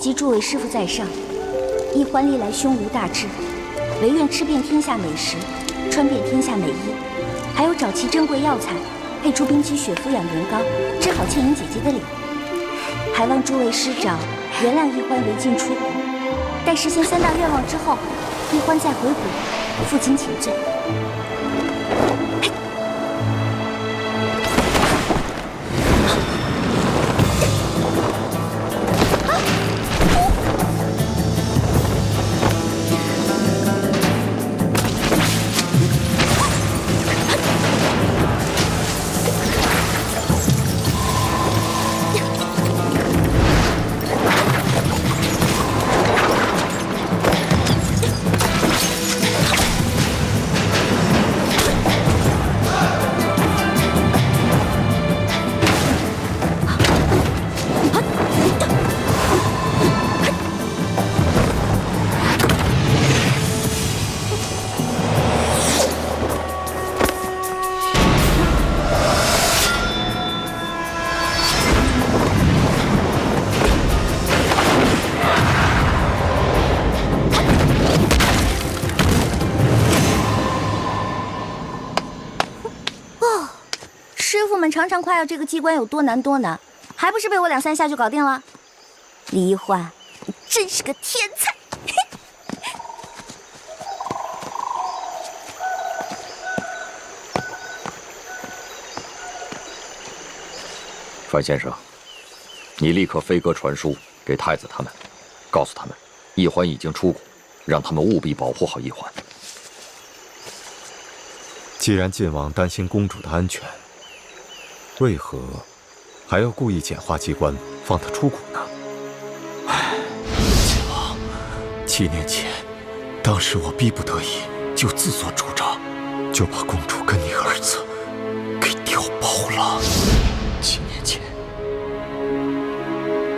及诸位师傅在上，一欢历来胸无大志，唯愿吃遍天下美食，穿遍天下美衣，还有找齐珍贵药材，配出冰肌血肤养颜膏，治好倩影姐姐的脸。还望诸位师长原谅一欢违禁出谷，待实现3大愿望之后，一欢再回谷，负荆请罪。 常常夸耀这个机关有多难多难，还不是被我2、3下就搞定了？李一欢，你真是个天才！范先生，你立刻飞鸽传书给太子他们，告诉他们，一欢已经出谷，让他们务必保护好一欢。既然晋王担心公主的安全， 为何还要故意简化机关，放他出谷呢？唉，晋王，7年前，当时我逼不得已，就自作主张，就把公主跟你儿子给调包了。7年前，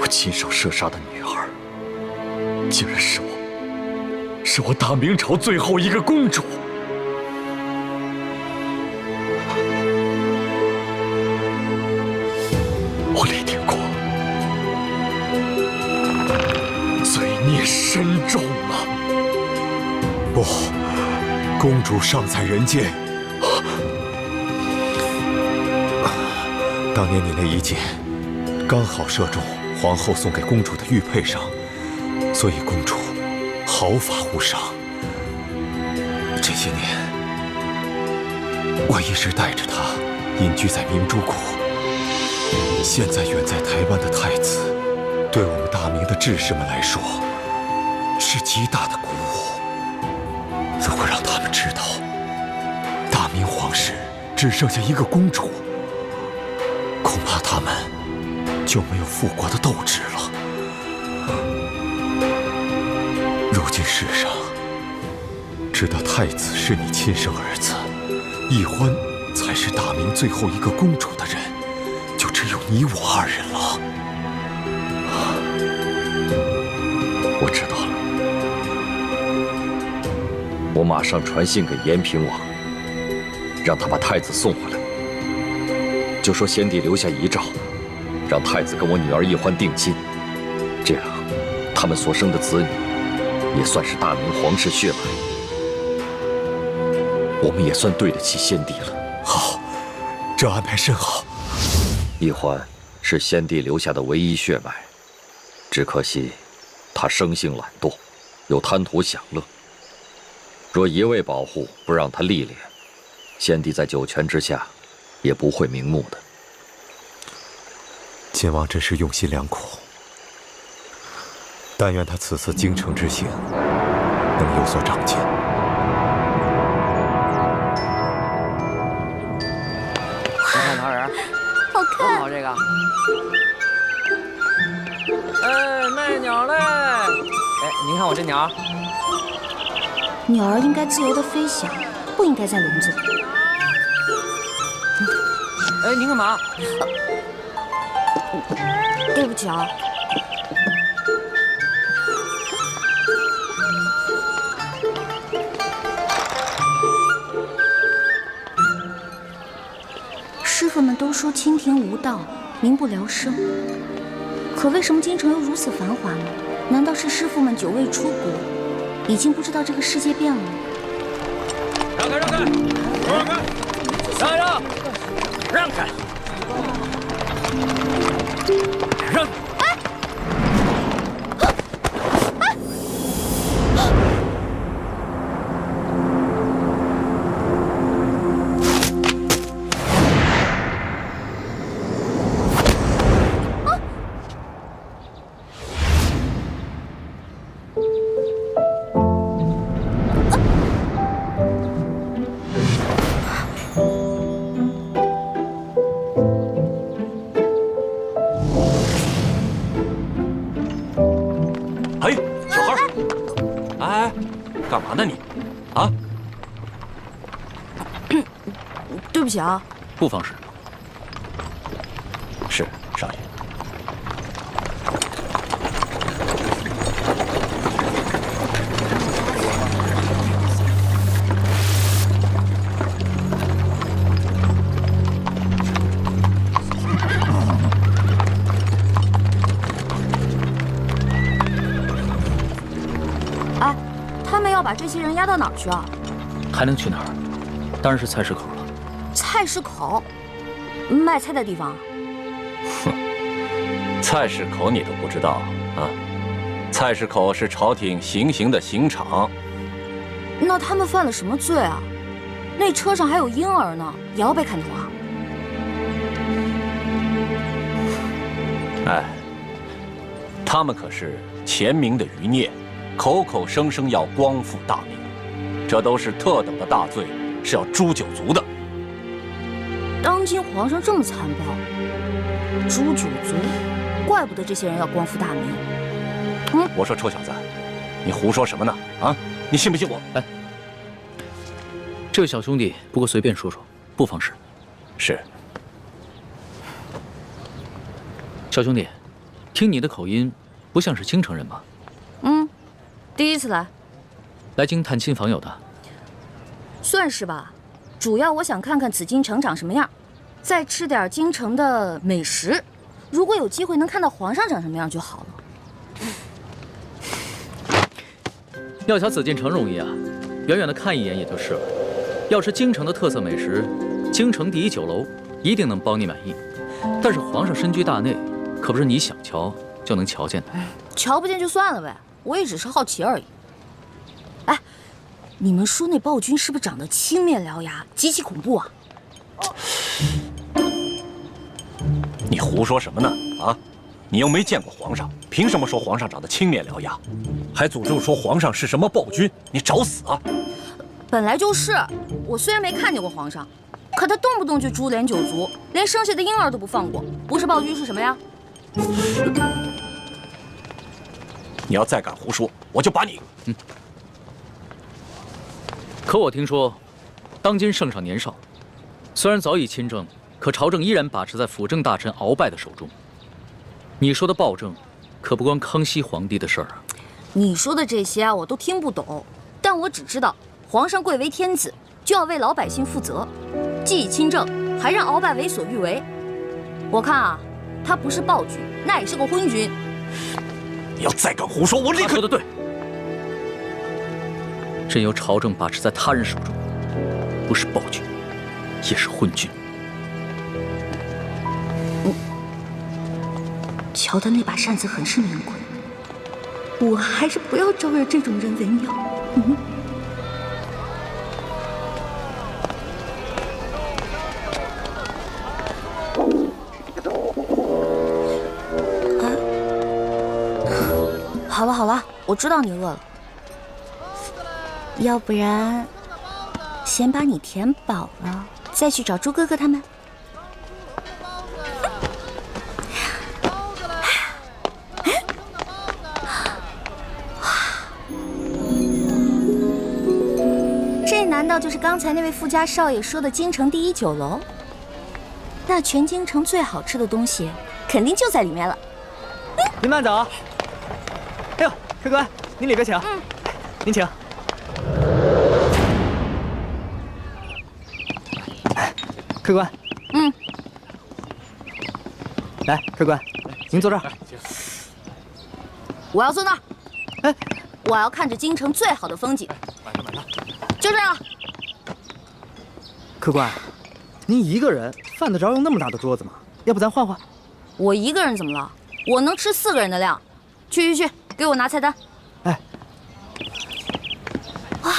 我亲手射杀的女儿，竟然是我大明朝最后一个公主。 我历听过，罪孽深重啊！不，公主尚在人间。当年你那一箭，刚好射中皇后送给公主的玉佩上，所以公主毫发无伤。这些年，我一直带着她隐居在明珠谷。 现在远在台湾的太子，对我们大明的志士们来说，是极大的鼓舞。如果让他们知道，大明皇室只剩下一个公主，恐怕他们就没有复国的斗志了。如今世上，知道太子是你亲生儿子，一欢才是大明最后一个公主的人。 就只有你我2人了。我知道了，我马上传信给延平王，让他把太子送回来。就说先帝留下遗诏，让太子跟我女儿一欢定亲，这样他们所生的子女也算是大明皇室血脉，我们也算对得起先帝了。好，这安排甚好。 一欢是先帝留下的唯一血脉，只可惜他生性懒惰，又贪图享乐。若一味保护，不让他历练，先帝在九泉之下也不会瞑目的。晋王真是用心良苦，但愿他此次京城之行能有所长进。看哪人？ 好看，好这个。哎，卖鸟嘞！哎，您看我这鸟。鸟儿应该自由的飞翔，不应该在笼子里。哎，您干嘛？对不起啊。师傅们都说清庭无道，民不聊生。可可为什么京城又如此繁华呢？难道是师傅们久未出国，已经不知道这个世界变了吗？让开，让开，让开，让开，让开，让。干嘛呢你？啊？对不起啊，不妨事。是少爷。哎，他们要把这些人押到哪儿去啊？还能去哪儿？当然是菜市口了。菜市口，卖菜的地方。哼，菜市口你都不知道啊？菜市口是朝廷行刑的刑场。那他们犯了什么罪啊？那车上还有婴儿呢，也要被砍头啊？哎，他们可是前明的余孽，口口声声要光复大明，这都是特等的大罪，是要诛九族的。当今皇上这么残暴，诛九族，怪不得这些人要光复大明。我说臭小子，你胡说什么呢？啊，你信不信我？哎，这位小兄弟，不过随便说说，不妨事。是。小兄弟，听你的口音，不像是京城人吧？第一次来。来京探亲访友的？算是吧。主要我想看看紫禁城长什么样，再吃点京城的美食。如果有机会能看到皇上长什么样就好了。要瞧紫禁城容易啊，远远的看一眼也就是了。要是京城的特色美食，京城第一酒楼一定能包你满意。但是皇上身居大内，可不是你想瞧就能瞧见的。瞧不见就算了呗，我也只是好奇而已。哎，你们说那暴君是不是长得青面獠牙，极其恐怖啊？你胡说什么呢？啊，你又没见过皇上，凭什么说皇上长得青面獠牙？还诅咒说皇上是什么暴君？你找死啊！本来就是，我虽然没看见过皇上，可他动不动就株连九族，连生下的婴儿都不放过，不是暴君是什么呀？你要再敢胡说，我就把你……可我听说，当今圣上年少，虽然早已亲政，可朝政依然把持在辅政大臣鳌拜的手中。你说的暴政，可不关康熙皇帝的事儿啊。你说的这些啊，我都听不懂，但我只知道，皇上贵为天子，就要为老百姓负责，既已亲政，还让鳌拜为所欲为。我看啊，他不是暴君，那也是个昏君。你要再敢胡说，我立刻……他说的对。任由朝政把持在他人手中，不是暴君，也是昏君。瞧他那把扇子很是名贵，我还是不要招惹这种人为妙。好了好了，我知道你饿了，要不然先把你填饱了，再去找猪哥哥他们。这难道就是刚才那位富家少爷说的京城第一酒楼？那全京城最好吃的东西，肯定就在里面了。您慢走。哎呦，客官，您里边请。您请。客官。来，客官，您坐这儿。我要坐那儿。哎，我要看着京城最好的风景。买了。就这样。客官，您一个人犯得着用那么大的桌子吗？要不咱换换？我一个人怎么了？我能吃4个人的量。去，给我拿菜单。哎。哇。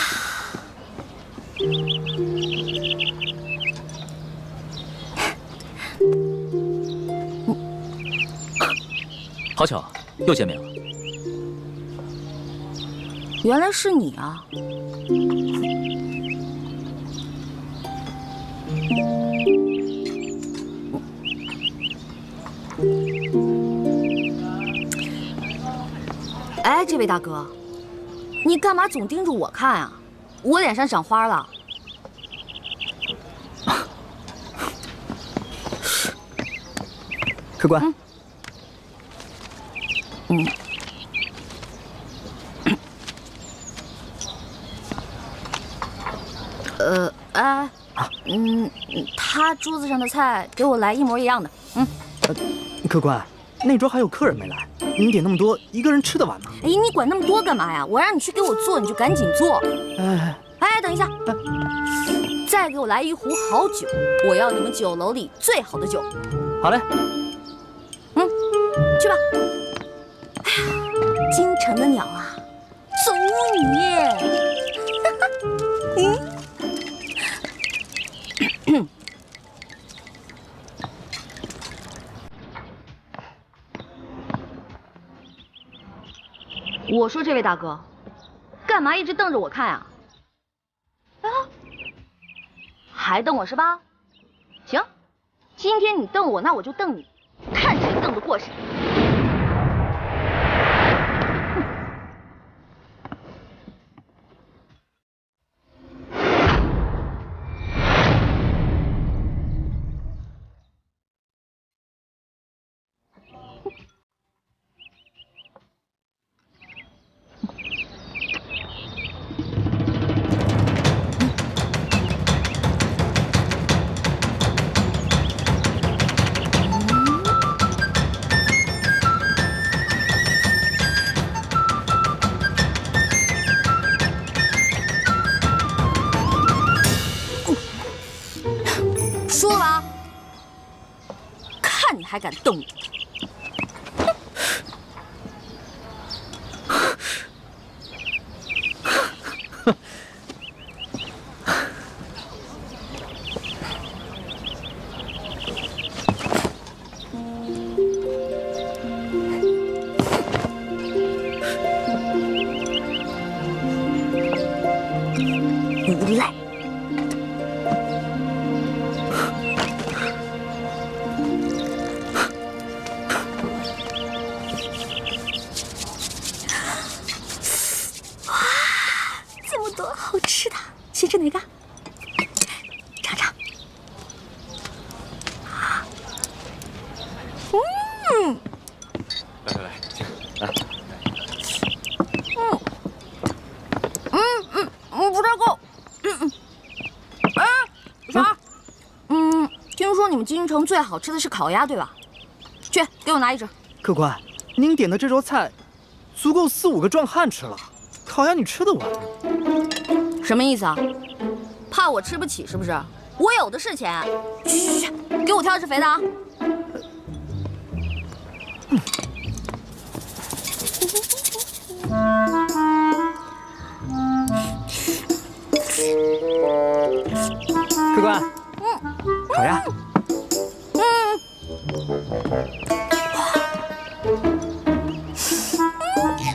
好巧，又见面了。原来是你啊！哎，这位大哥，你干嘛总盯着我看啊？我脸上长花了。客官。他桌子上的菜给我来一模一样的。客官，那桌还有客人没来，您点那么多，一个人吃得完吗？哎，你管那么多干嘛呀？我让你去给我做，你就赶紧做。哎，等一下，再给我来一壶好酒，我要你们酒楼里最好的酒。好嘞。去吧。哎呀，京城的鸟啊，走你！我说这位大哥，干嘛一直瞪着我看啊？啊，还瞪我是吧？行，今天你瞪我，那我就瞪你，看谁瞪得过谁。说了吧，看你还敢瞪我！无赖！好吃的，先吃哪个？尝尝。来，来。不太够。啥？听说你们京城最好吃的是烤鸭，对吧？去，给我拿一只。客官，您点的这桌菜，足够4、5个壮汉吃了。烤鸭你吃得完吗？什么意思啊？怕我吃不起是不是？我有的是钱。去，给我挑只肥的啊！客官，烤鸭。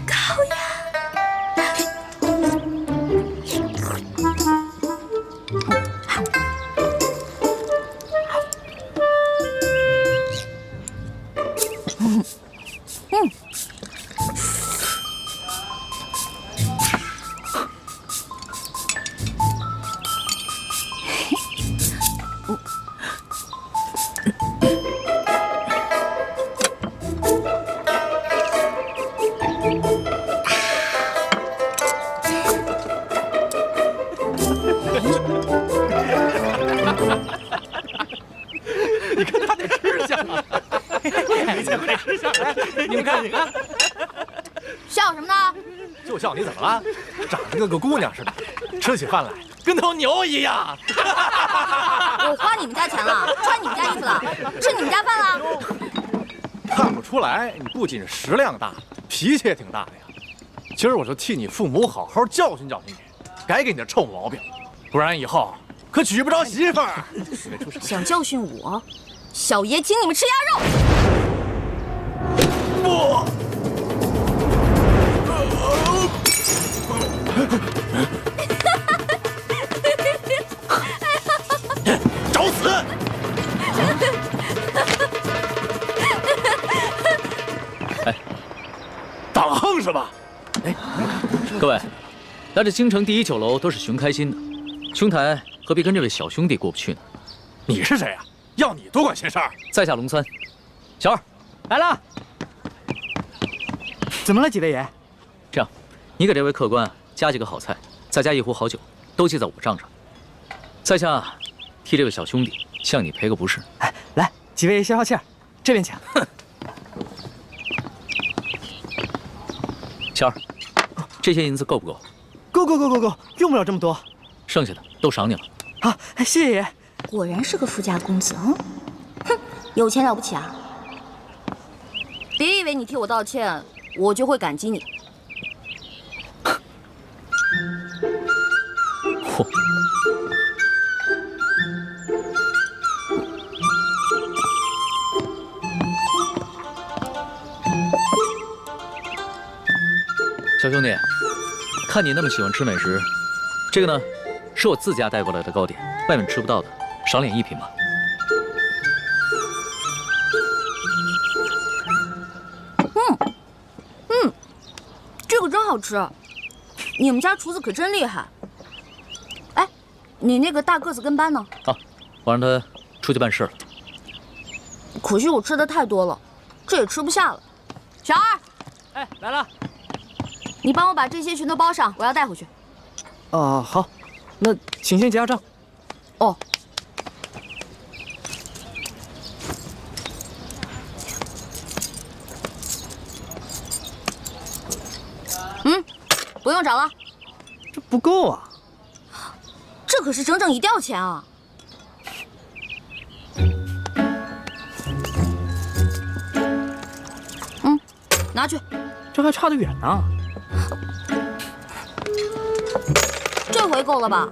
烤鸭。笑什么呢？就笑你怎么了？长得跟个姑娘似的，吃起饭来跟头牛一样。我花你们家钱了，穿你们家衣服了，吃你们家饭了。看不出来，你不仅食量大，脾气也挺大的呀。今儿我就替你父母好好教训教训你，改给你的臭毛病，不然以后可娶不着媳妇儿。想教训我，小爷请你们吃鸭肉。不。找死！哎，当横是吧？哎，各位，来这京城第一酒楼都是寻开心的，兄台何必跟这位小兄弟过不去呢？你是谁呀？要你多管闲事儿？在下龙三，小二来了。怎么了，几位爷？这样，你给这位客官加几个好菜，再加一壶好酒，都记在我账上。在下替这位小兄弟向你赔个不是。哎，来，几位爷消消气儿，这边请。哼。小二，这些银子够不够？够，用不了这么多。剩下的都赏你了。好，谢谢爷。果然是个富家公子，哼，有钱了不起啊！别以为你替我道歉，我就会感激你。嚯！小兄弟，看你那么喜欢吃美食，这个呢，是我自家带过来的糕点，外面吃不到的，赏脸一品吧。这个真好吃，你们家厨子可真厉害。哎，你那个大个子跟班呢？啊，我让他出去办事了。可惜我吃的太多了，这也吃不下了。小二，哎，来了。你帮我把这些全都包上，我要带回去。好，那请先结下账。哦。不用找了，这不够啊！这可是整整1吊钱啊！拿去。这还差得远呢。这回够了吧？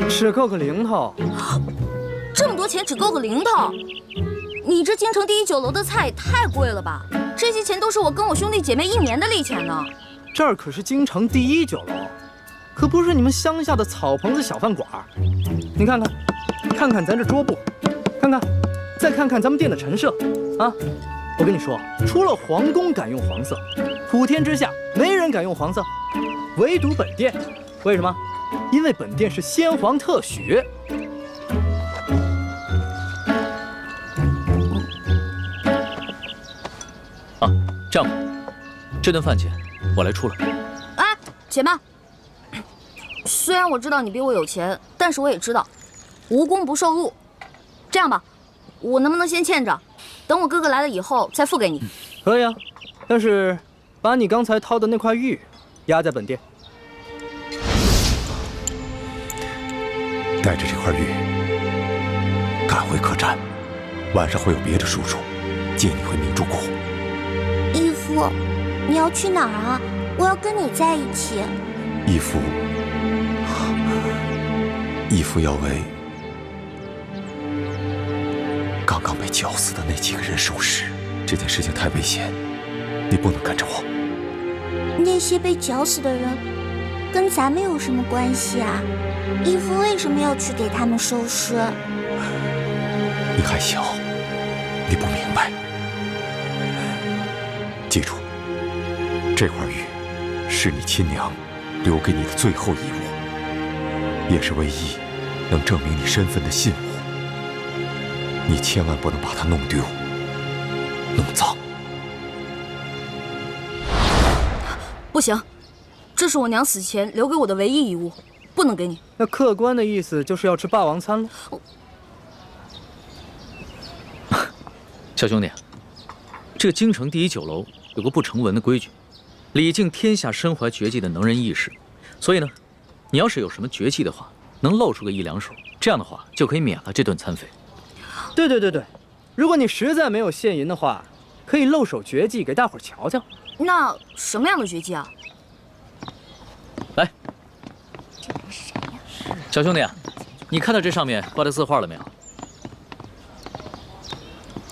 只够个零头。这么多钱只够个零头？你这京城第一酒楼的菜也太贵了吧？这些钱都是我跟我兄弟姐妹1年的利钱呢。这儿可是京城第一酒楼，可不是你们乡下的草棚子小饭馆。你看看咱这桌布，再看看咱们店的陈设啊！我跟你说，除了皇宫敢用黄色，普天之下没人敢用黄色，唯独本店。为什么？因为本店是先皇特许。啊，这样吧，这顿饭钱我来出了。哎，且慢。虽然我知道你比我有钱，但是我也知道，无功不受禄。这样吧，我能不能先欠着，等我哥哥来了以后再付给你？可以啊，但是把你刚才掏的那块玉压在本店。带着这块玉赶回客栈，晚上会有别的叔叔接你回明珠谷。义父，你要去哪儿啊？我要跟你在一起。义父要为刚刚被绞死的那几个人收尸。这件事情太危险，你不能跟着我。那些被绞死的人跟咱们有什么关系啊？义父为什么要去给他们收尸？你还小，你不明白。记住，这块玉是你亲娘留给你的最后遗物，也是唯一能证明你身份的信物。你千万不能把它弄丢、弄脏。不行，这是我娘死前留给我的唯一遗物，不能给你。那客官的意思就是要吃霸王餐了。小兄弟，这个京城第一酒楼有个不成文的规矩，礼敬天下身怀绝技的能人异士。所以呢，你要是有什么绝技的话，能露出个1、2手，这样的话就可以免了这顿餐费。对，如果你实在没有现银的话，可以露手绝技给大伙儿瞧瞧。那什么样的绝技啊？来，小兄弟啊，你看到这上面挂的字画了没有？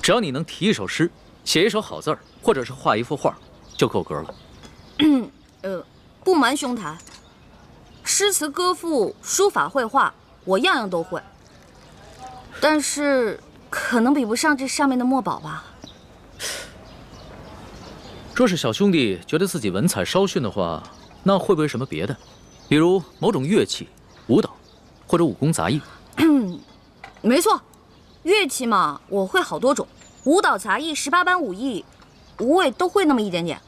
只要你能题一首诗，写一首好字儿，或者是画一幅画，就够格了。不瞒兄台，诗词歌赋、书法绘画，我样样都会，但是可能比不上这上面的墨宝吧。若是小兄弟觉得自己文采稍逊的话，那会不会什么别的，比如某种乐器、舞蹈，或者武功杂艺？没错，乐器嘛，我会好多种，舞蹈、杂艺、18般武艺，我也都会那么一点点。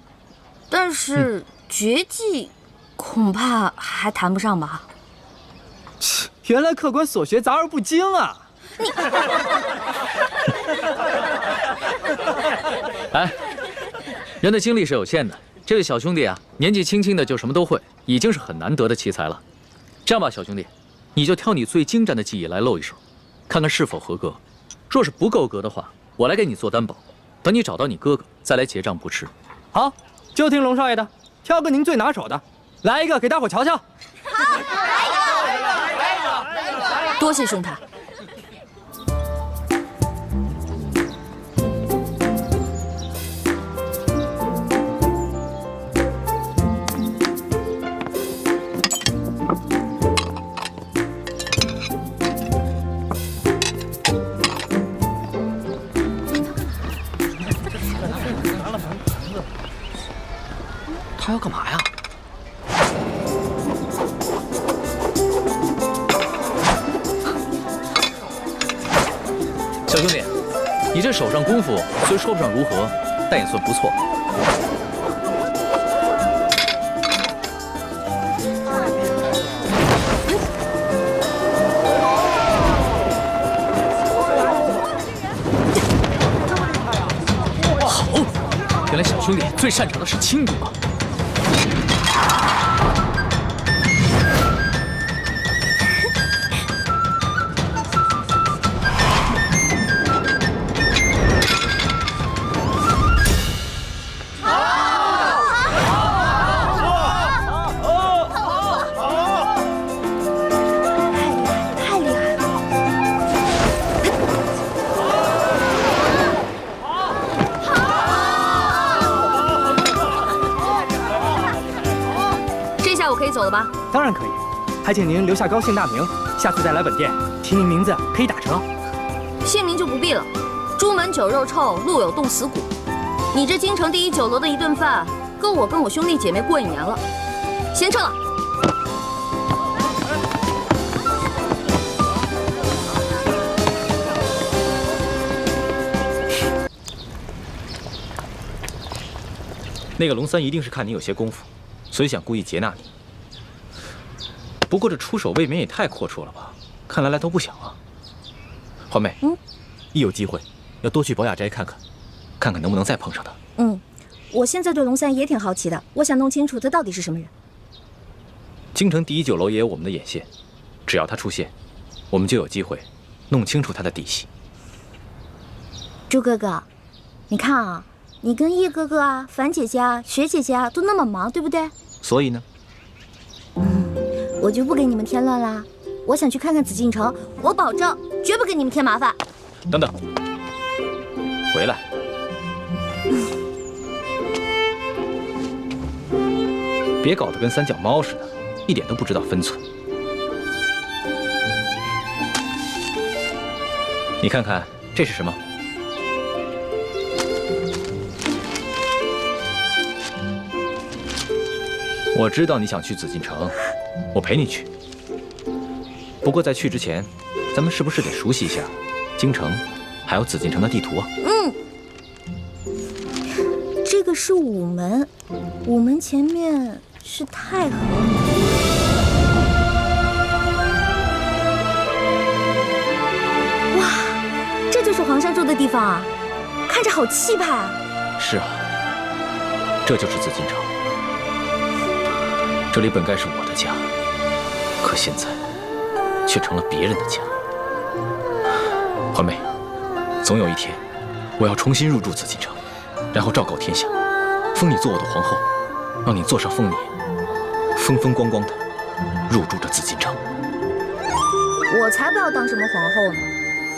但是绝技，恐怕还谈不上吧。原来客官所学杂而不精啊！哎，人的精力是有限的，这位小兄弟啊，年纪轻轻的就什么都会，已经是很难得的奇才了。这样吧，小兄弟，你就挑你最精湛的技艺来露一手，看看是否合格。若是不够格的话，我来给你做担保，等你找到你哥哥再来结账不迟。好，就听龙少爷的，挑个您最拿手的，来一个给大伙瞧瞧。好，来一个。多谢兄台。他要干嘛呀？小兄弟，你这手上功夫虽说不上如何，但也算不错。好，原来小兄弟最擅长的是轻功啊！走了吧？当然可以，还请您留下高姓大名，下次再来本店提您名字可以打折。姓名就不必了，朱门酒肉臭，路有冻死骨。你这京城第1酒楼的一顿饭，够我跟我兄弟姐妹过1年了。先撤了。那个龙三一定是看你有些功夫，所以想故意劫纳你。不过这出手未免也太阔绰了吧？看来来头不小啊。环妹，一有机会要多去宝雅斋看看，看看能不能再碰上他。我现在对龙三也挺好奇的，我想弄清楚他到底是什么人。京城第1酒楼也有我们的眼线，只要他出现，我们就有机会弄清楚他的底细。朱哥哥，你看啊，你跟叶哥哥啊、樊姐姐啊、雪姐姐啊都那么忙，对不对？所以呢？我就不给你们添乱啦。我想去看看紫禁城，我保证绝不给你们添麻烦。等等，回来。别搞得跟3脚猫似的，一点都不知道分寸。你看看这是什么？我知道你想去紫禁城，我陪你去。不过在去之前，咱们是不是得熟悉一下京城，还有紫禁城的地图啊？这个是午门，午门前面是太和门。哇，这就是皇上住的地方啊，看着好气派啊！是啊，这就是紫禁城。这里本该是我的家，可现在却成了别人的家。环妹，总有一天，我要重新入住紫禁城，然后昭告天下，封你做我的皇后，让你坐上丰年，风风光光的入住这紫禁城。我才不要当什么皇后呢，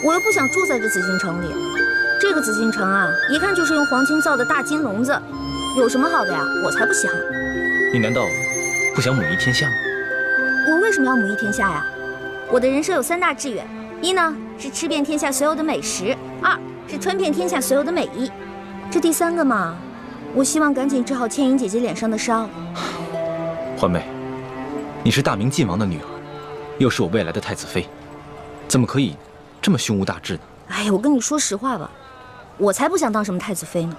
我又不想住在这紫禁城里。这个紫禁城啊，一看就是用黄金造的大金笼子，有什么好的呀？我才不稀罕。你难道不想母仪天下吗？我为什么要母仪天下呀？我的人生有3大志愿，一呢是吃遍天下所有的美食，2是穿遍天下所有的美衣。这第3个嘛，我希望赶紧治好倩影姐姐脸上的伤。环妹，你是大明晋王的女儿，又是我未来的太子妃，怎么可以这么胸无大志呢？哎呀，我跟你说实话吧，我才不想当什么太子妃呢。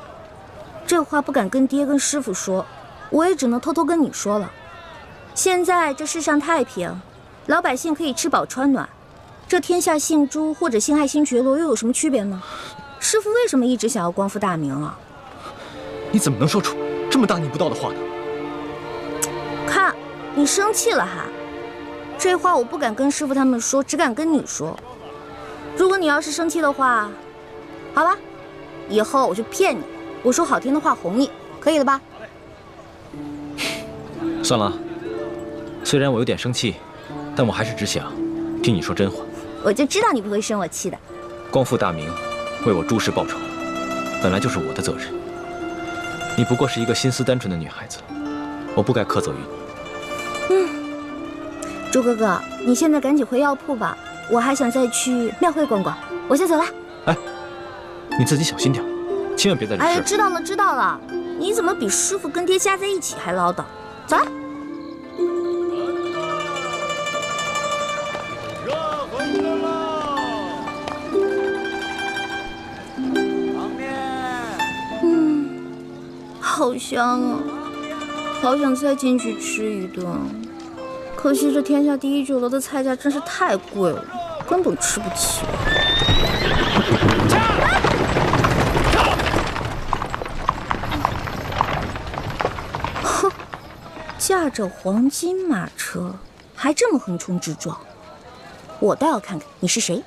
这话不敢跟爹跟师傅说，我也只能偷偷跟你说了。现在这世上太平，老百姓可以吃饱穿暖，这天下姓朱或者姓爱新觉罗又有什么区别呢？师傅为什么一直想要光复大明啊？你怎么能说出这么大逆不道的话呢？看，你生气了哈？这话我不敢跟师傅他们说，只敢跟你说。如果你要是生气的话，好吧，以后我就骗你，我说好听的话哄你，可以了吧？算了，虽然我有点生气，但我还是只想听你说真话。我就知道你不会生我气的。光复大明，为我朱氏报仇，本来就是我的责任。你不过是一个心思单纯的女孩子，我不该苛责于你。朱哥哥，你现在赶紧回药铺吧，我还想再去庙会逛逛，我先走了。哎，你自己小心点，千万别在这事。哎呀，知道了知道了，你怎么比师傅跟爹加在一起还唠叨？走了。热馄饨了，汤面。好香啊，好想再进去吃一顿。可惜这天下第1酒楼的菜价真是太贵了，根本吃不起。哼，驾着黄金马车，还这么横冲直撞，我倒要看看你是谁。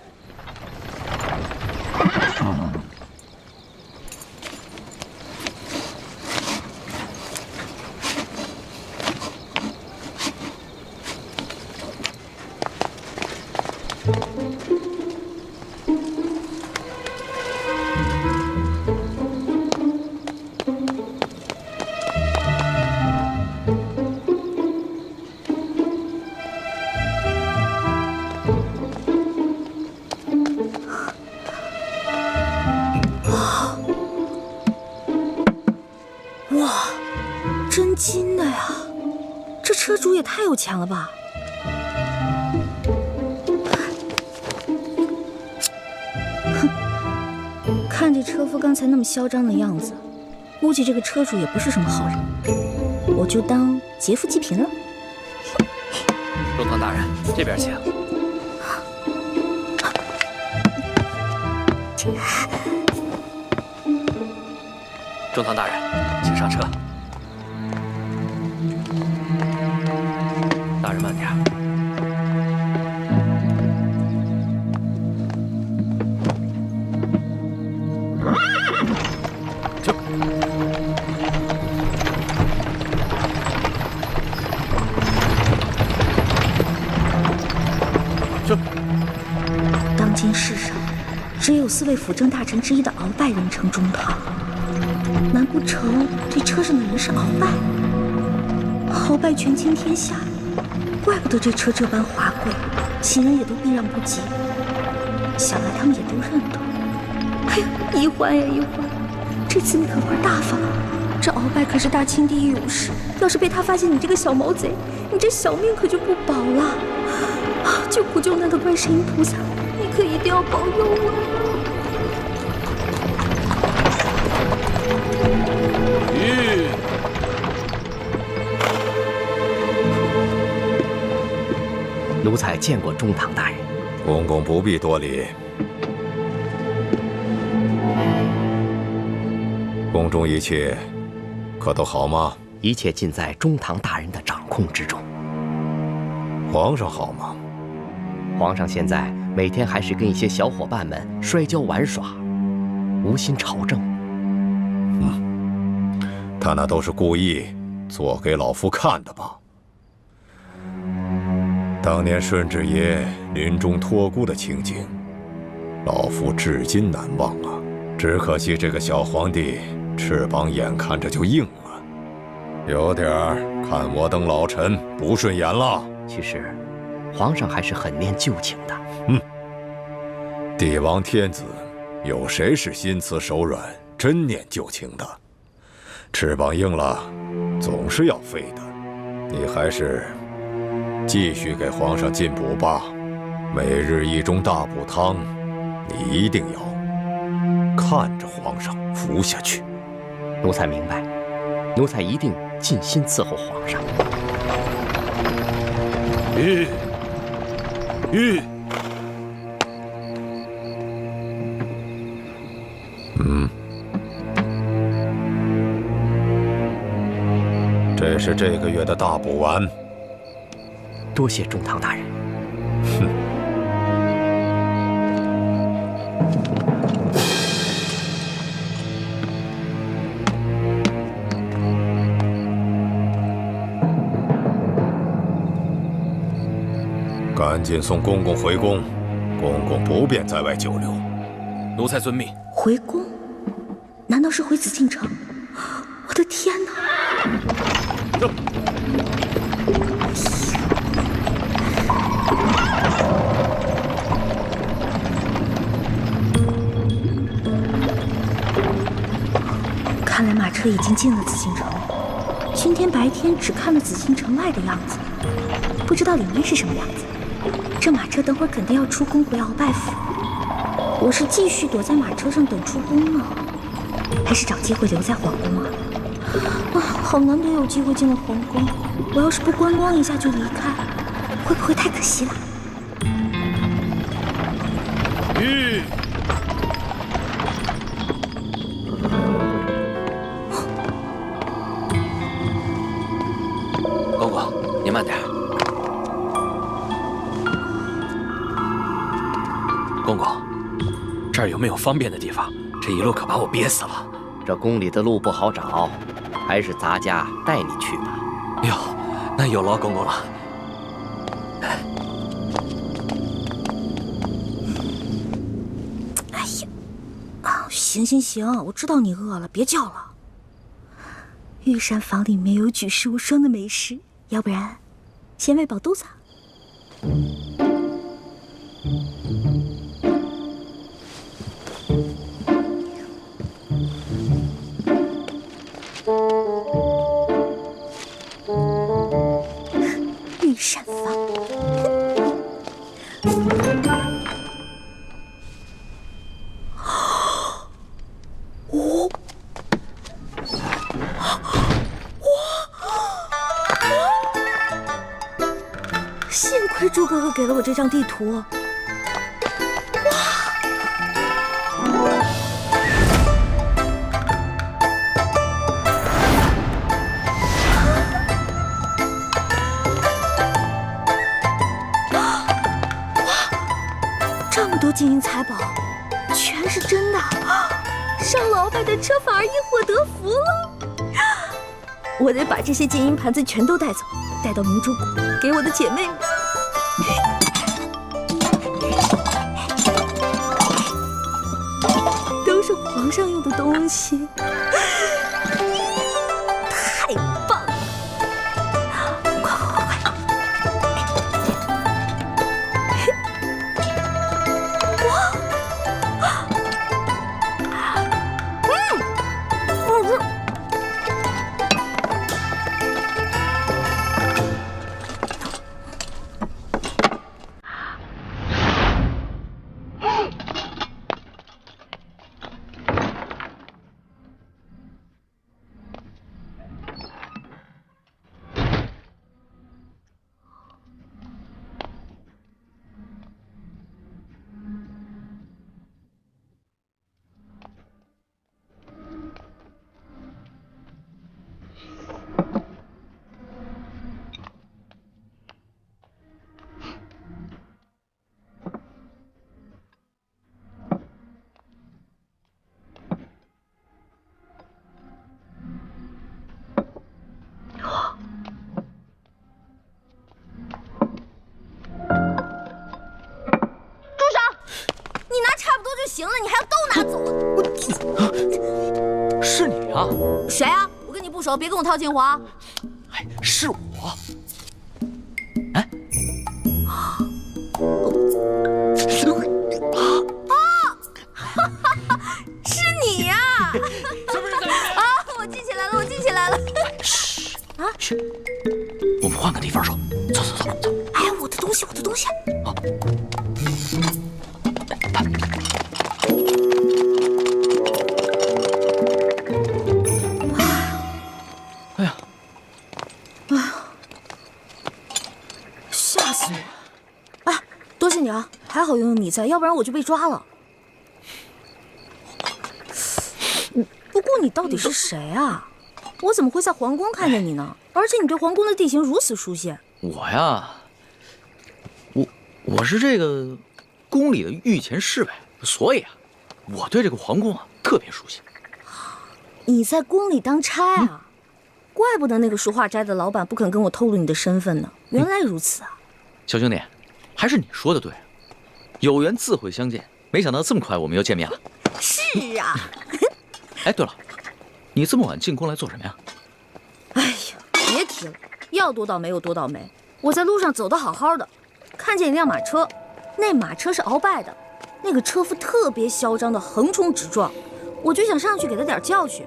哇，真金的呀！这车主也太有钱了吧！哼，看这车夫刚才那么嚣张的样子，估计这个车主也不是什么好人，我就当劫富济贫了。中堂大人，这边请。中堂大人，请上车。大人慢点。当今世上，只有4位辅政大臣之一的鳌拜人称中堂。难不成这车上的人是鳌拜？鳌拜权倾天下，怪不得这车这般华贵，行人也都避让不及。想来他们也都认得。哎呀，一环呀一环，这次你可玩大发了。这鳌拜可是大清第一勇士，要是被他发现你这个小毛贼，你这小命可就不保了。啊，救苦救难的观世音菩萨，你可一定要保佑我。奴才见过中堂大人。公公不必多礼。宫中一切可都好吗？一切尽在中堂大人的掌控之中。皇上好吗？皇上现在每天还是跟一些小伙伴们摔跤玩耍，无心朝政。他那都是故意做给老夫看的吧？当年顺治爷临终托孤的情景，老夫至今难忘啊！只可惜这个小皇帝翅膀眼看着就硬了，有点看我等老臣不顺眼了。其实，皇上还是很念旧情的。帝王天子，有谁是心慈手软、真念旧情的？翅膀硬了，总是要废的。你还是继续给皇上进补吧，每日一盅大补汤，你一定要看着皇上服下去。奴才明白，奴才一定尽心伺候皇上。这是这个月的大补丸。多谢中堂大人。赶紧送公公回宫，公公不便在外久留。奴才遵命。回宫？难道是回紫禁城？我的天哪！看来马车已经进了紫禁城。今天白天只看了紫禁城外的样子，不知道里面是什么样子。这马车等会儿肯定要出宫回鳌拜府，我是继续躲在马车上等出宫呢，还是找机会留在皇宫啊？好难得有机会进了皇宫，我要是不观光一下就离开，会不会太可惜了？公公，您慢点。公公，这儿有没有方便的地方？这一路可把我憋死了。这宫里的路不好找，还是咱家带你去吧。哟，那有劳公公了。哎呀，行，我知道你饿了，别叫了。御膳房里面有举世无双的美食，要不然先喂饱肚子。御膳房。幸亏猪哥哥给了我这张地图。这么多金银财宝，全是真的！上了鳌拜的车反而因祸得福了。我得把这些金银盘子全都带走，带到明珠谷给我的姐妹们。都是皇上用的东西，太棒了！快！手，别跟我套近乎啊！哎，是我。哎，是你呀！啊，我记起来了，我记起来了。嘘，啊，嘘，我们换个地方说。走走走走。哎呀，我的东西，我的东西。好。哎呀，哎呀，吓死我！哎，多谢你啊，还好有你在，要不然我就被抓了。不过你到底是谁啊？我怎么会在皇宫看见你呢？而且你对皇宫的地形如此熟悉。我呀，我是这个宫里的御前侍卫，所以啊，我对这个皇宫啊特别熟悉。你在宫里当差啊？怪不得那个书画斋的老板不肯跟我透露你的身份呢。原来如此啊！小兄弟，还是你说的对，有缘自会相见。没想到这么快我们又见面了。是啊。哎，对了，你这么晚进宫来做什么呀？哎呀，别提了，要多倒霉有多倒霉。我在路上走得好好的，看见一辆马车，那马车是鳌拜的，那个车夫特别嚣张的横冲直撞，我就想上去给他点教训。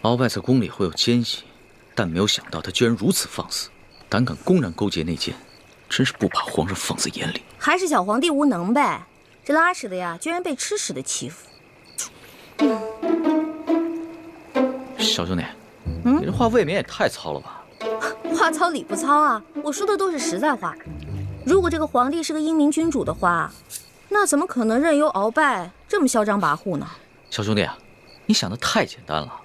鳌拜在宫里会有奸细，但没有想到他居然如此放肆，胆敢公然勾结内奸，真是不把皇上放在眼里。还是小皇帝无能呗，这拉屎的呀，居然被吃屎的欺负。小兄弟，你这话未免也太糙了吧？话糙理不糙啊，我说的都是实在话。如果这个皇帝是个英明君主的话，那怎么可能任由鳌拜这么嚣张跋扈呢？小兄弟啊，你想的太简单了。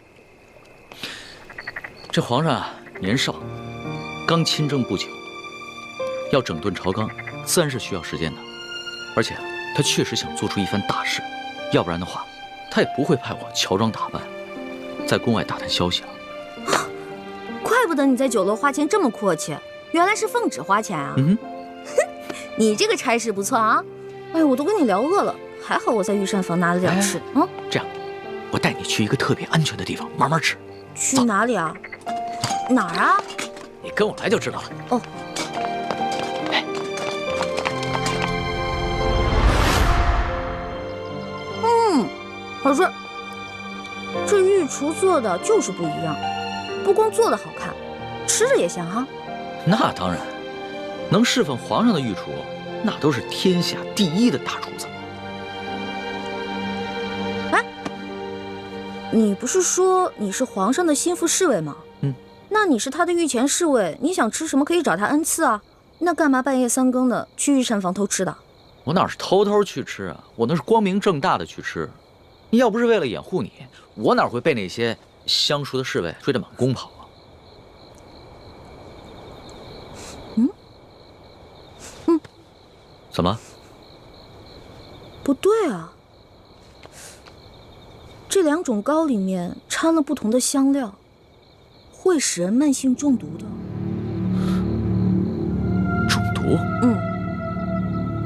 这皇上啊，年少，刚亲政不久，要整顿朝纲，自然是需要时间的。而且他确实想做出一番大事，要不然的话，他也不会派我乔装打扮，在宫外打探消息了。怪不得你在酒楼花钱这么阔气，原来是奉旨花钱啊！你这个差事不错啊！哎，我都跟你聊饿了，还好我在御膳房拿了点吃。这样，我带你去一个特别安全的地方慢慢吃。去哪里啊？哪儿啊？你跟我来就知道了。哦。好吃。这御厨做的就是不一样，不光做的好看，吃着也香哈。那当然，能侍奉皇上的御厨，那都是天下第一的大厨子。哎，你不是说你是皇上的心腹侍卫吗？那你是他的御前侍卫，你想吃什么可以找他恩赐啊。那干嘛半夜三更的去御膳房偷吃的？我哪是偷偷去吃啊，我那是光明正大的去吃。要不是为了掩护你，我哪会被那些相熟的侍卫追着满宫跑啊？怎么？不对啊，这两种糕里面掺了不同的香料，会使人慢性中毒的。中毒？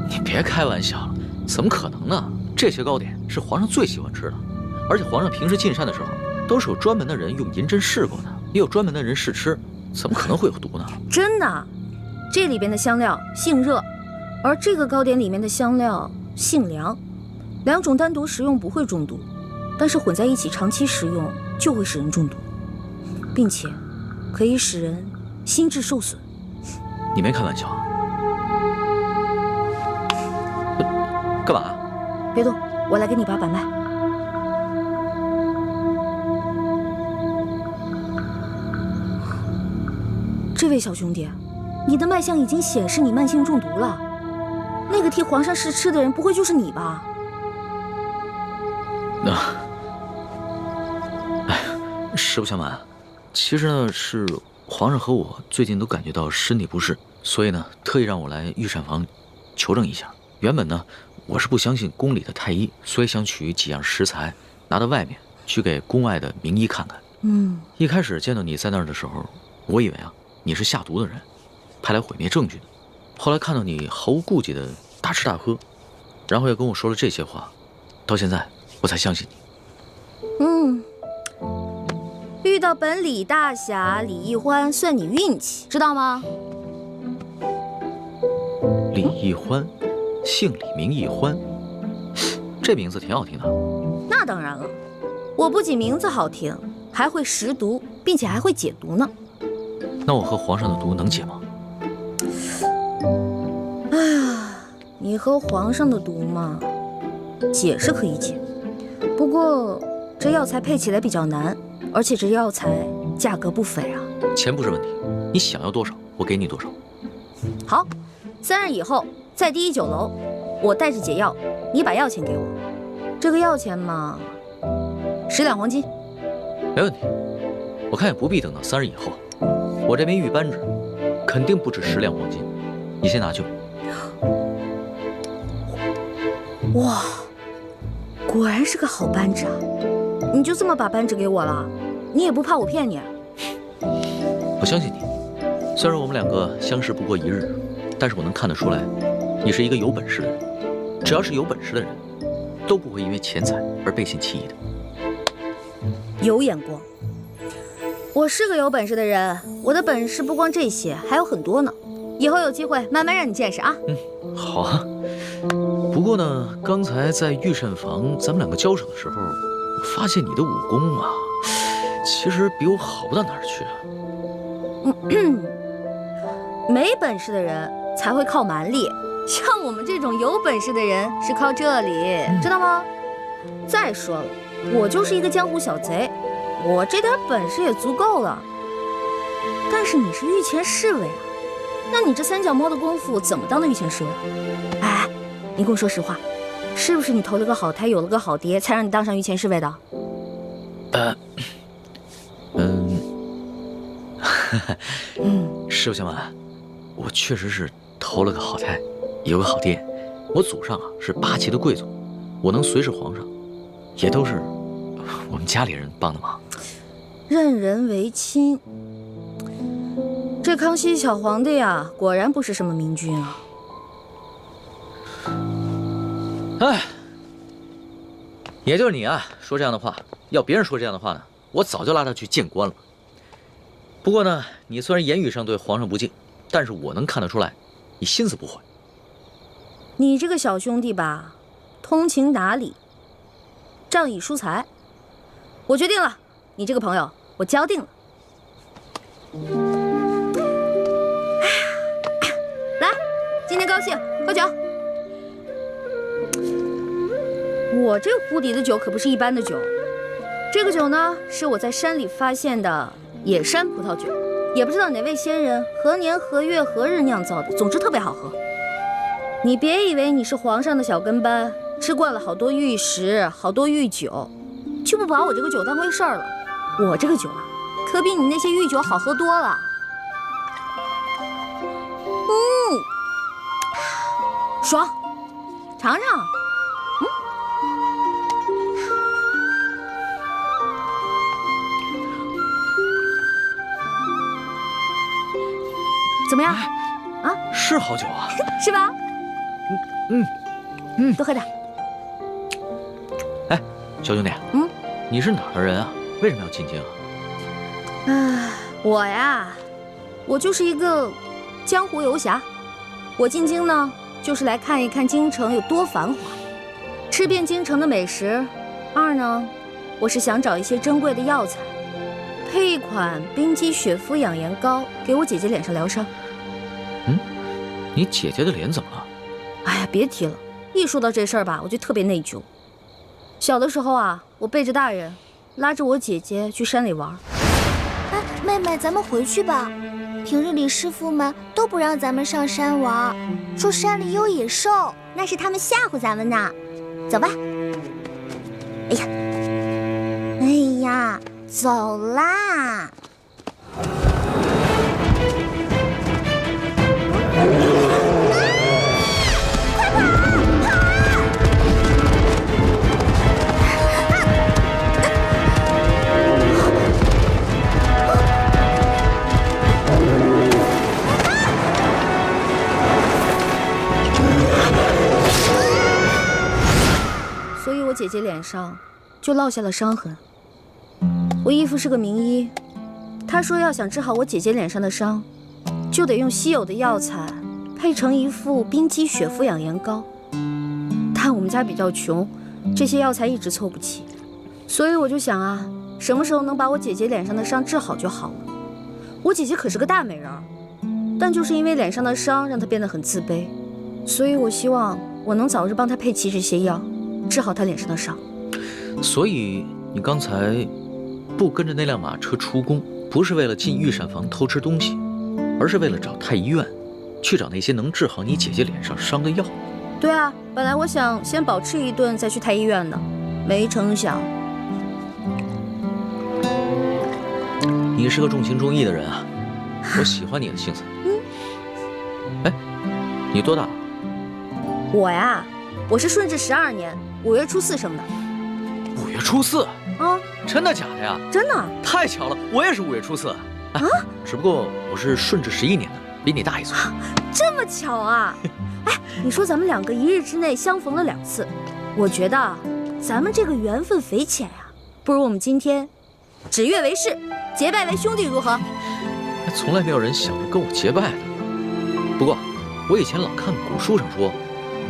你别开玩笑了，怎么可能呢？这些糕点是皇上最喜欢吃的，而且皇上平时进膳的时候，都是有专门的人用银针试过的，也有专门的人试吃，怎么可能会有毒呢？真的，这里边的香料性热，而这个糕点里面的香料性凉，两种单独食用不会中毒，但是混在一起长期食用就会使人中毒，并且可以使人心智受损。你没开玩笑啊？干嘛？别动，我来给你把把脉。位小兄弟，你的脉象已经显示你慢性中毒了。那个替皇上试吃的人，不会就是你吧？实不相瞒，其实呢是皇上和我最近都感觉到身体不适，所以呢特意让我来御膳房求证一下。原本呢我是不相信宫里的太医，所以想取几样食材拿到外面去给宫外的名医看看。一开始见到你在那儿的时候，我以为你是下毒的人，派来毁灭证据的。后来看到你毫无顾忌的大吃大喝，然后又跟我说了这些话，到现在我才相信你。遇到本李大侠李易欢算你运气，知道吗？李易欢，姓李名易欢，这名字挺好听的。那当然了，我不仅名字好听，还会识毒，并且还会解毒呢。那我和皇上的毒能解吗？哎呀，你和皇上的毒嘛，解是可以解，不过这药材配起来比较难，而且这药材价格不菲啊。钱不是问题，你想要多少，我给你多少。好，3日以后在第1酒楼，我带着解药，你把药钱给我。这个药钱嘛，10两黄金。没问题，我看也不必等到3日以后。我这枚玉扳指肯定不止10两黄金，你先拿去吧。哇，果然是个好扳指啊！你就这么把扳指给我了？你也不怕我骗你？我相信你，虽然我们2个相识不过1日，但是我能看得出来，你是一个有本事的人。只要是有本事的人，都不会因为钱财而背信弃义的。有眼光。我是个有本事的人，我的本事不光这些，还有很多呢。以后有机会慢慢让你见识啊。好啊。不过呢，刚才在御膳房咱们2个交手的时候，我发现你的武功啊，其实比我好不到哪儿去啊。没本事的人才会靠蛮力，像我们这种有本事的人是靠这里，知道吗？再说了，我就是一个江湖小贼，我这点本事也足够了。但是你是御前侍卫啊，那你这3脚猫的功夫怎么当的御前侍卫？哎，你跟我说实话，是不是你投了个好胎，有了个好爹，才让你当上御前侍卫的？实不相瞒，我确实是投了个好胎，有个好爹。我祖上是8旗的贵族，我能随侍皇上，也都是我们家里人帮的忙。任人唯亲，这康熙小皇帝呀，果然不是什么明君啊。哎，也就是你啊，说这样的话，要别人说这样的话呢，我早就拉他去见官了。不过呢，你虽然言语上对皇上不敬，但是我能看得出来，你心思不坏。你这个小兄弟吧，通情达理，仗义疏财。我决定了，你这个朋友我交定了。来，今天高兴，喝酒。我这壶底的酒可不是一般的酒，这个酒呢是我在山里发现的野山葡萄酒，也不知道哪位仙人何年何月何日酿造的，总之特别好喝。你别以为你是皇上的小跟班，吃惯了好多御食，好多御酒，就不把我这个酒当回事儿了。我这个酒啊，可比你那些御酒好喝多了。爽，尝尝。怎么样？啊，是好酒啊，是吧？多喝点。哎，小兄弟，你是哪儿的人啊？为什么要进京啊？我呀，我就是一个江湖游侠。我进京呢，就是来看一看京城有多繁华，吃遍京城的美食。2呢，我是想找一些珍贵的药材，配一款冰肌雪肤养颜膏，给我姐姐脸上疗伤。你姐姐的脸怎么了？哎呀，别提了，一说到这事儿吧，我就特别内疚。小的时候啊，我背着大人，拉着我姐姐去山里玩。哎，妹妹，咱们回去吧，天平日里师傅们都不让咱们上山玩，说山里有野兽，那是他们吓唬咱们呢。走吧。哎呀，哎呀，走啦！所以我姐姐脸上就落下了伤痕。我义父是个名医，他说要想治好我姐姐脸上的伤，就得用稀有的药材配成一副冰肌血肤养颜膏。但我们家比较穷，这些药材一直凑不齐，所以我就想啊，什么时候能把我姐姐脸上的伤治好就好了。我姐姐可是个大美人儿，但就是因为脸上的伤让她变得很自卑，所以我希望我能早日帮她配齐这些药，治好她脸上的伤。所以你刚才不跟着那辆马车出宫，不是为了进御膳房偷吃东西，而是为了找太医院，去找那些能治好你姐姐脸上伤的药。对啊，本来我想先饱吃一顿再去太医院的，没成想。你是个重情重义的人啊，我喜欢你的性子。哎，你多大了？我呀，我是顺治12年5月初4生的。5月初4啊？真的假的呀？真的。太巧了，我也是5月初4。啊？只不过我是顺治11年的，比你大1岁。这么巧啊？哎，你说咱们两个一日之内相逢了2次，我觉得咱们这个缘分匪浅呀。不如我们今天指月为誓，结拜为兄弟，如何？从来没有人想着跟我结拜的。不过我以前老看古书上说，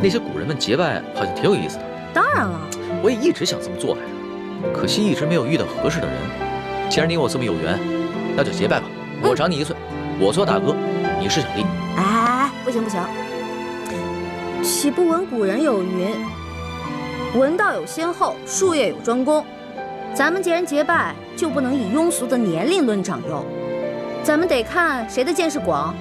那些古人们结拜好像挺有意思的。当然了，我也一直想这么做来着，可惜一直没有遇到合适的人。既然你我这么有缘，那就结拜吧。我长你1岁，我做大哥，你是小弟。哎，不行不行，岂不闻古人有云：文道有先后，术业有专攻。咱们既然结拜，就不能以庸俗的年龄论长幼，咱们得看谁的见识广，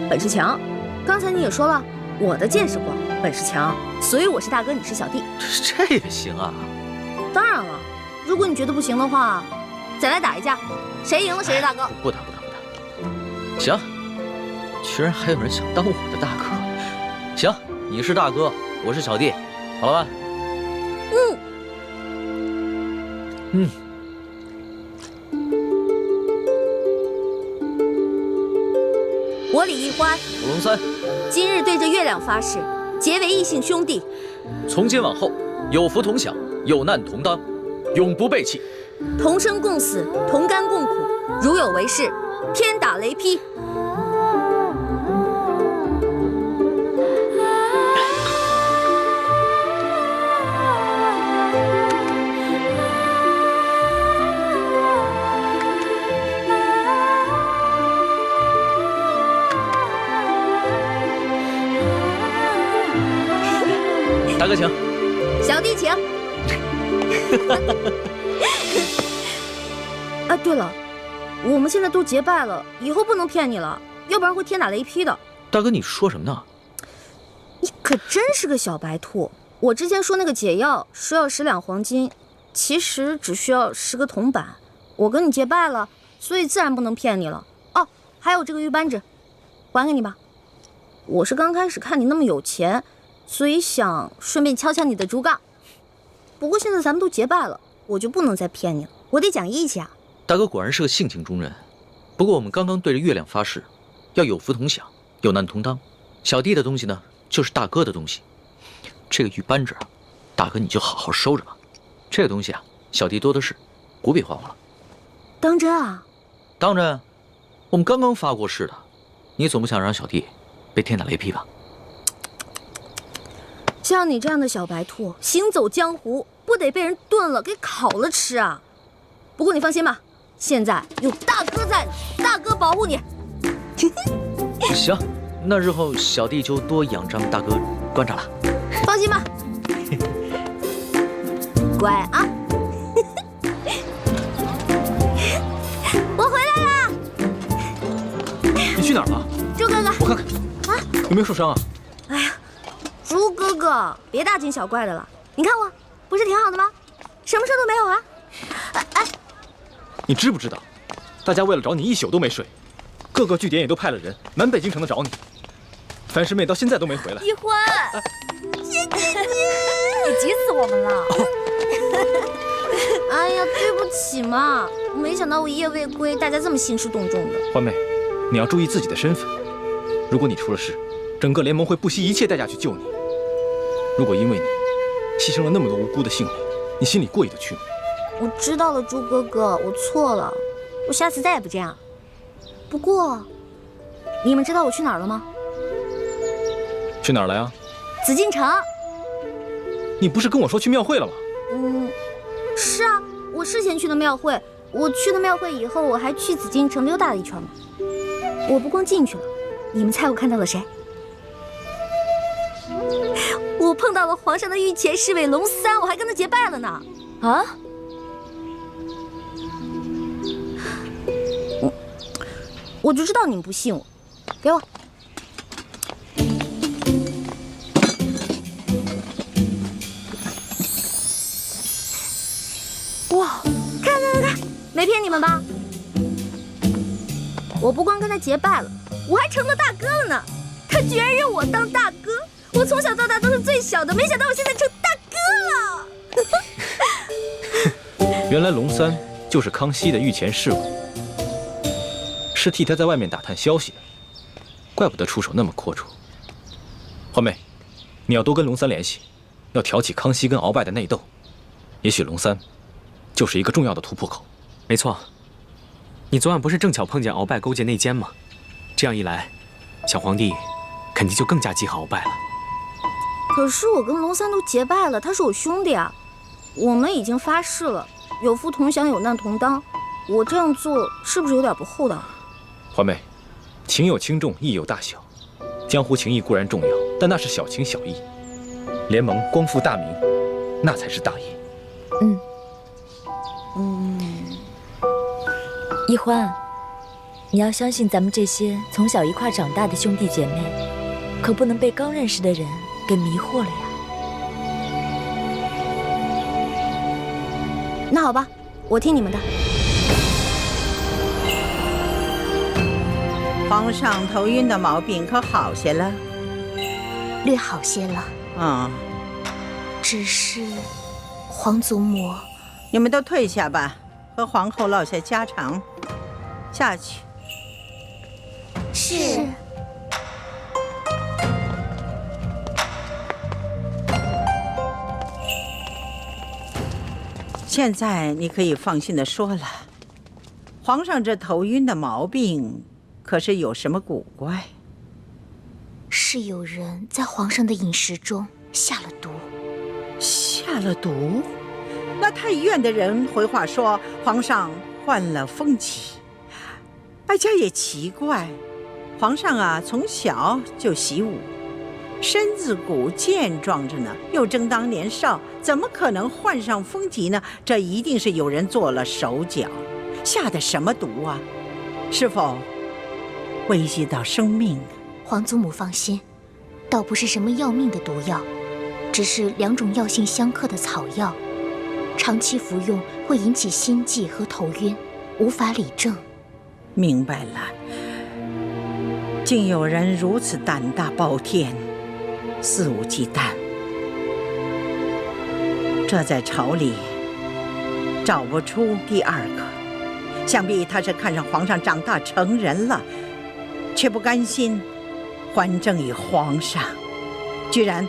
本事强。刚才你也说了，我的见识广，本事强，所以我是大哥，你是小弟。这也行啊？当然了，如果你觉得不行的话，再来打一架，谁赢了谁是大哥。不打。行，居然还有人想当我的大哥。行，你是大哥，我是小弟，好了吧？我李易欢，我龙三，今日对着月亮发誓，结为异姓兄弟。从今往后，有福同享，有难同当，永不背弃。同生共死，同甘共苦，如有违誓，天打雷劈。大哥请，小弟请。啊，对了，我们现在都结拜了，以后不能骗你了，要不然会天打雷劈的。大哥，你说什么呢？你可真是个小白兔！我之前说那个解药说要10两黄金，其实只需要10个铜板。我跟你结拜了，所以自然不能骗你了。哦，还有这个玉扳指，还给你吧。我是刚开始看你那么有钱，所以想顺便敲敲你的竹杠。不过现在咱们都结拜了，我就不能再骗你了，我得讲义气啊。大哥果然是个性情中人。不过我们刚刚对着月亮发誓，要有福同享，有难同当。小弟的东西呢，就是大哥的东西。这个玉扳指啊，大哥你就好好收着吧。这个东西啊，小弟多的是，不必还我了。当真啊？当真。我们刚刚发过誓的，你总不想让小弟被天打雷劈吧？像你这样的小白兔，行走江湖不得被人炖了给烤了吃啊！不过你放心吧，现在有大哥在呢，大哥保护你。行，那日后小弟就多仰仗大哥观察了。放心吧，乖啊！我回来啦！你没有受伤啊？哎呀，猪哥哥，别大惊小怪的了。你看我，不是挺好的吗？什么事都没有啊。哎，你知不知道，大家为了找你一宿都没睡，各个据点也都派了人，满北京城的找你。樊师妹到现在都没回来。一欢，姐姐姐，你急死我们了。哎呀，对不起嘛，没想到我一夜未归，大家这么兴师动众的。欢妹，你要注意自己的身份。如果你出了事，整个联盟会不惜一切代价去救你。如果因为你牺牲了那么多无辜的性命，你心里过意得去吗？我知道了，猪哥哥，我错了，我下次再也不这样。不过，你们知道我去哪儿了吗？去哪儿了呀？紫禁城。你不是跟我说去庙会了吗？是啊，我事先去的庙会。我去了庙会以后，我还去紫禁城溜达了一圈嘛。我不光进去了，你们猜我看到了谁？我碰到了皇上的御前侍卫龙三，我还跟他结拜了呢。啊？我就知道你们不信我，给我。哇，看，没骗你们吧？我不光跟他结拜了，我还成了大哥了呢。他居然认我当大哥，我从小到大都是最小的，没想到我现在成大哥了。原来龙三就是康熙的御前侍卫，是替他在外面打探消息的，怪不得出手那么阔绰。欢妹，你要多跟龙三联系，要挑起康熙跟鳌拜的内斗，也许龙三就是一个重要的突破口。没错，你昨晚不是正巧碰见鳌拜勾结内奸吗？这样一来，小皇帝肯定就更加记恨鳌拜了。可是我跟龙三都结拜了，他是我兄弟啊，我们已经发誓了，有福同享，有难同当。我这样做是不是有点不厚道？欢妹，情有轻重，义有大小。江湖情义固然重要，但那是小情小义。联盟光复大明，那才是大义。一欢，你要相信咱们这些从小一块长大的兄弟姐妹，可不能被刚认识的人给迷惑了呀。那好吧，我听你们的。皇上头晕的毛病可好些了？略好些了。只是皇祖母，你们都退下吧，和皇后唠些家常。下去。是。现在你可以放心的说了，皇上这头晕的毛病，可是有什么古怪？是有人在皇上的饮食中下了毒。下了毒？那太医院的人回话说皇上患了风疾。哀家也奇怪，皇上啊，从小就习武，身子骨健壮着呢，又正当年少，怎么可能患上风疾呢？这一定是有人做了手脚，下的什么毒啊？是否危及到生命？皇祖母放心，倒不是什么要命的毒药，只是2种药性相克的草药，长期服用会引起心悸和头晕，无法理政。明白了，竟有人如此胆大包天，肆无忌惮，这在朝里找不出第二个。想必他是看上皇上长大成人了，却不甘心还政于皇上，居然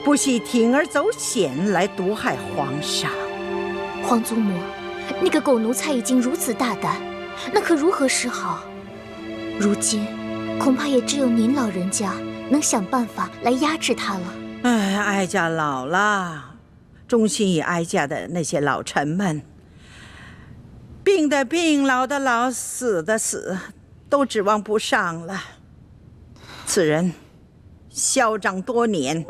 不惜铤而走险来毒害皇上。皇祖母，那个狗奴才已经如此大胆，那可如何是好？如今恐怕也只有您老人家能想办法来压制他了。哎，哀家老了，忠心于哀家的那些老臣们，病的病，老的老，死的死，都指望不上了。此人嚣张多年，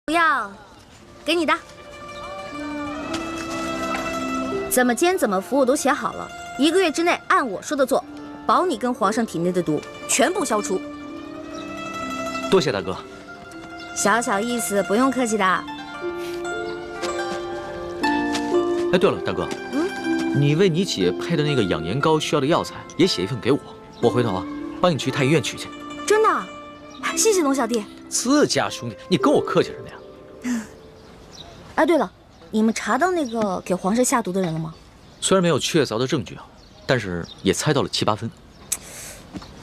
不要，给你的。怎么煎怎么服我都写好了，1个月之内按我说的做，保你跟皇上体内的毒全部消除。多谢大哥。小小意思，不用客气的。哎，对了，大哥，你为你姐配的那个养颜膏需要的药材也写一份给我，我回头啊帮你去太医院取去。真的？谢谢龙小弟。自家兄弟，你跟我客气什么呀？哎，对了，你们查到那个给皇上下毒的人了吗？虽然没有确凿的证据啊，但是也猜到了7、8分。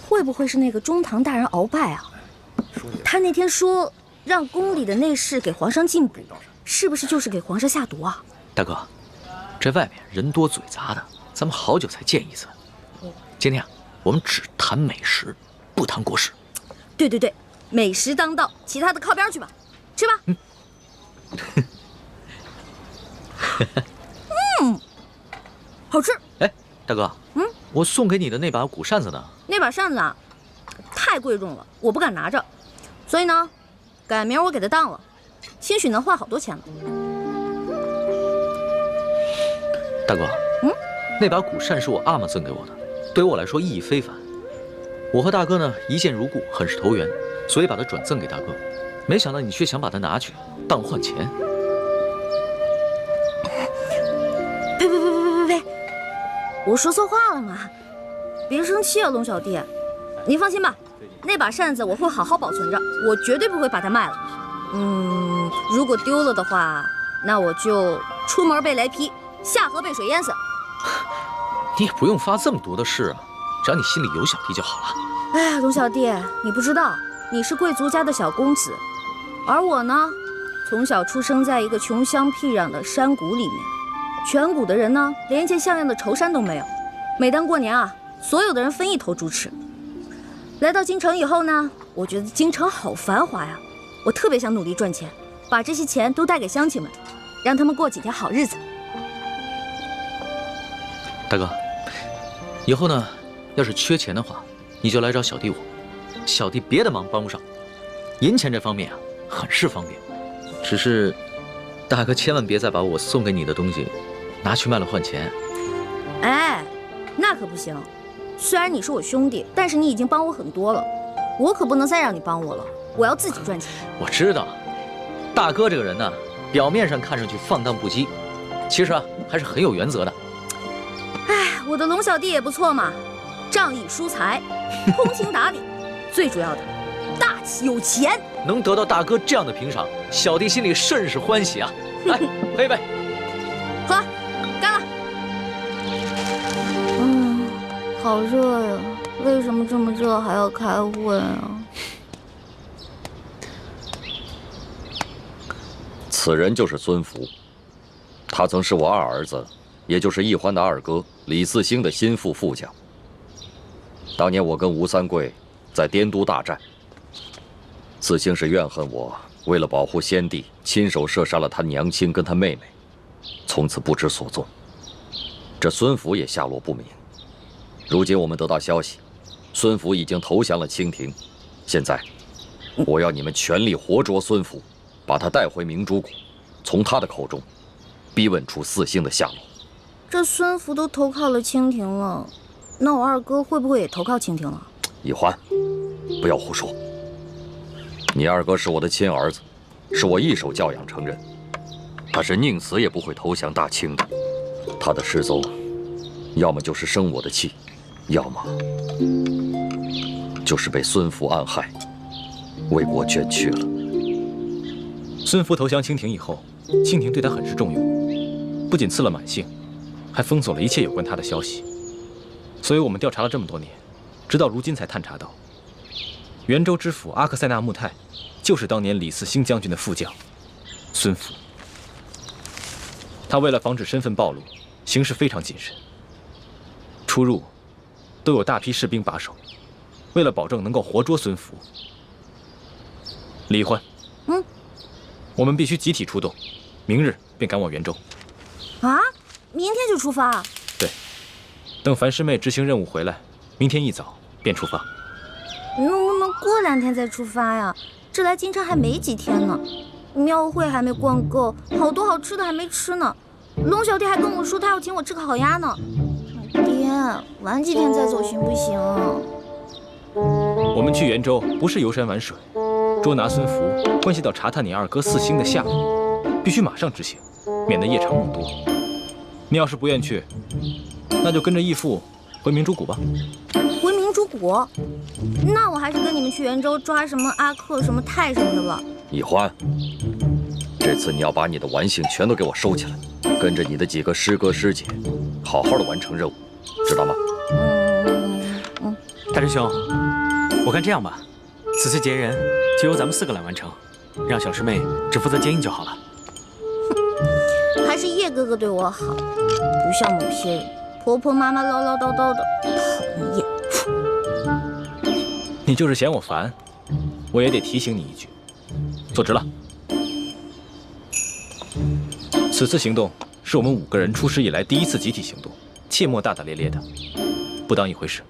会不会是那个中堂大人鳌拜啊？他那天说让宫里的内侍给皇上进补，是不是就是给皇上下毒啊？大哥，这外面人多嘴杂的，咱们好久才见一次。今天啊，我们只谈美食，不谈国事。对对对，美食当道，其他的靠边去吧，吃吧。好吃。哎，大哥，我送给你的那把古扇子呢？那把扇子啊，太贵重了，我不敢拿着，所以呢，改明儿我给它当了，兴许能换好多钱呢。大哥，那把古扇是我阿玛赠给我的，对于我来说意义非凡。我和大哥呢一见如故，很是投缘，所以把它转赠给大哥。没想到你却想把它拿去当换钱。呸！我说错话了吗？别生气啊，龙小弟。您放心吧，那把扇子我会好好保存着，我绝对不会把它卖了。如果丢了的话，那我就出门被雷劈，下河被水淹死。你也不用发这么毒的誓啊，只要你心里有小弟就好了。哎呀，龙小弟，你不知道，你是贵族家的小公子，而我呢，从小出生在一个穷乡僻壤的山谷里面，全谷的人呢，连一件像样的绸衫都没有。每当过年啊，所有的人分一头猪吃。来到京城以后呢，我觉得京城好繁华呀，我特别想努力赚钱，把这些钱都带给乡亲们，让他们过几天好日子。大哥，以后呢，要是缺钱的话，你就来找小弟我，小弟别的忙帮不上，银钱这方面啊，很是方便。只是，大哥千万别再把我送给你的东西拿去卖了换钱。哎，那可不行。虽然你是我兄弟，但是你已经帮我很多了，我可不能再让你帮我了，我要自己赚钱。我知道，大哥这个人呢，表面上看上去放荡不羁，其实啊还是很有原则的。哎，我的龙小弟也不错嘛，仗义疏财，通情达理，最主要的，大气有钱。能得到大哥这样的评赏，小弟心里甚是欢喜啊！来，喝一杯。喝，干了。好热呀！为什么这么热还要开会啊？此人就是孙福，他曾是我二儿子，也就是奕欢的二哥李嗣兴的心腹副将。当年我跟吴三桂在滇都大战，嗣兴是怨恨我为了保护先帝，亲手射杀了他娘亲跟他妹妹，从此不知所踪。这孙福也下落不明。如今我们得到消息，孙福已经投降了清廷。现在，我要你们全力活捉孙福，把他带回明珠谷，从他的口中逼问出嗣兴的下落。这孙福都投靠了清廷了，那我二哥会不会也投靠清廷了？奕欢，不要胡说。你二哥是我的亲儿子，是我一手教养成人，他是宁死也不会投降大清的。他的失踪，要么就是生我的气，要么就是被孙福暗害，为国捐躯了。孙福投降清廷以后，清廷对他很是重用，不仅赐了满姓，还封锁了一切有关他的消息。所以我们调查了这么多年，直到如今才探查到，元州知府阿克塞纳木泰就是当年李嗣兴将军的副将孙福。他为了防止身份暴露，行事非常谨慎，出入都有大批士兵把守。为了保证能够活捉孙福，李欢，我们必须集体出动，明日便赶往元州。啊，明天就出发？对，等樊师妹执行任务回来，明天一早便出发。能不能过2天再出发呀？这来京城还没几天呢。庙会还没逛够，好多好吃的还没吃呢。龙小弟还跟我说他要请我吃烤鸭呢。爹，晚几天再走行不行？我们去元州不是游山玩水，捉拿孙福关系到查探你二哥4星的下落，必须马上执行，免得夜长梦多。你要是不愿去，那就跟着义父回明珠谷吧。回明珠谷？那我还是跟你们去元州抓什么阿克、什么泰什么的吧。易欢，这次你要把你的玩性全都给我收起来，跟着你的几个师哥师姐，好好的完成任务，知道吗？大师兄，我看这样吧，此次劫人就由咱们4个来完成，让小师妹只负责接应就好了。还是叶哥哥对我好，不像某些人婆婆妈妈唠唠叨叨的，讨厌。你就是嫌我烦，我也得提醒你一句，坐直了。此次行动是我们5个人出师以来第1次集体行动，切莫大大咧咧的，不当一回事。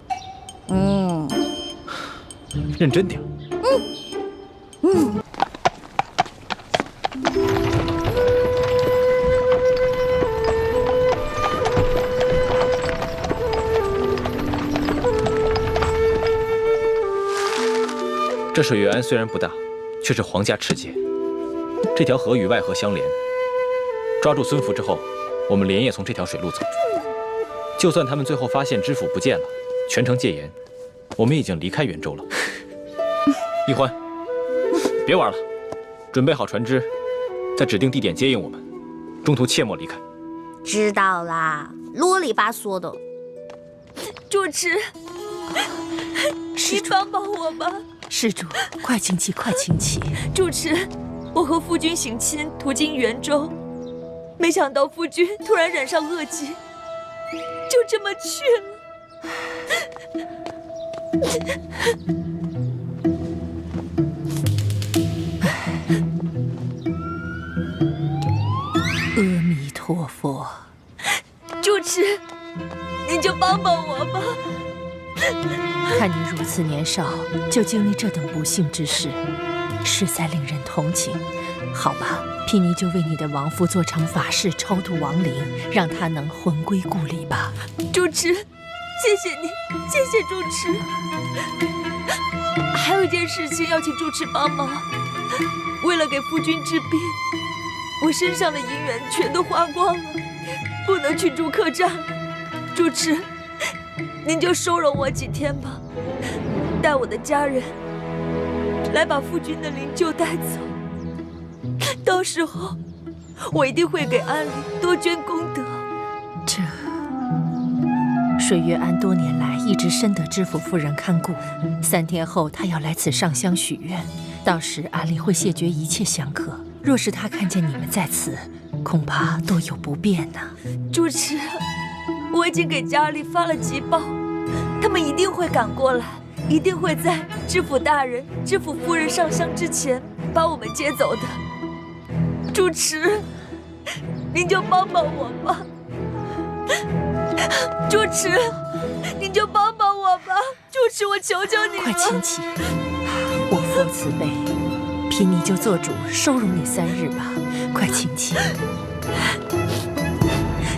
认真点。这水源虽然不大，却是皇家赤界。这条河与外河相连，抓住孙福之后，我们连夜从这条水路走。就算他们最后发现知府不见了，全城戒严，我们已经离开元州了。易欢，别玩了，准备好船只，在指定地点接应我们，中途切莫离开。知道啦，啰里吧嗦的。主持，你帮帮我吧。施主，快请起，快请起。主持，我和夫君行亲途经元州，没想到夫君突然染上恶疾，就这么去了。阿弥陀佛。主持，您就帮帮我吧。看你如此年少就经历这等不幸之事，实在令人同情。好吧，毗尼就为你的亡夫做场法事，超度亡灵，让他能魂归故里吧。主持，谢谢你，谢谢主持。还有一件事情要请主持帮忙，为了给夫君治病，我身上的银元全都花光了，不能去住客栈。主持，您就收容我几天吧，带我的家人来把夫君的灵柩带走。到时候我一定会给安里多捐功德。这水月庵多年来一直深得知府夫人看顾，3天后他要来此上香许愿，到时安里会谢绝一切香客。若是他看见你们在此，恐怕多有不便呢。主持，我已经给家里发了急报，他们一定会赶过来，一定会在知府大人、知府夫人上香之前把我们接走的。主持，您就帮帮我吧。主持，您就帮帮我吧。主持，我求求你了。快请起，我父慈悲，毗尼就做主收容你3日吧。快请起。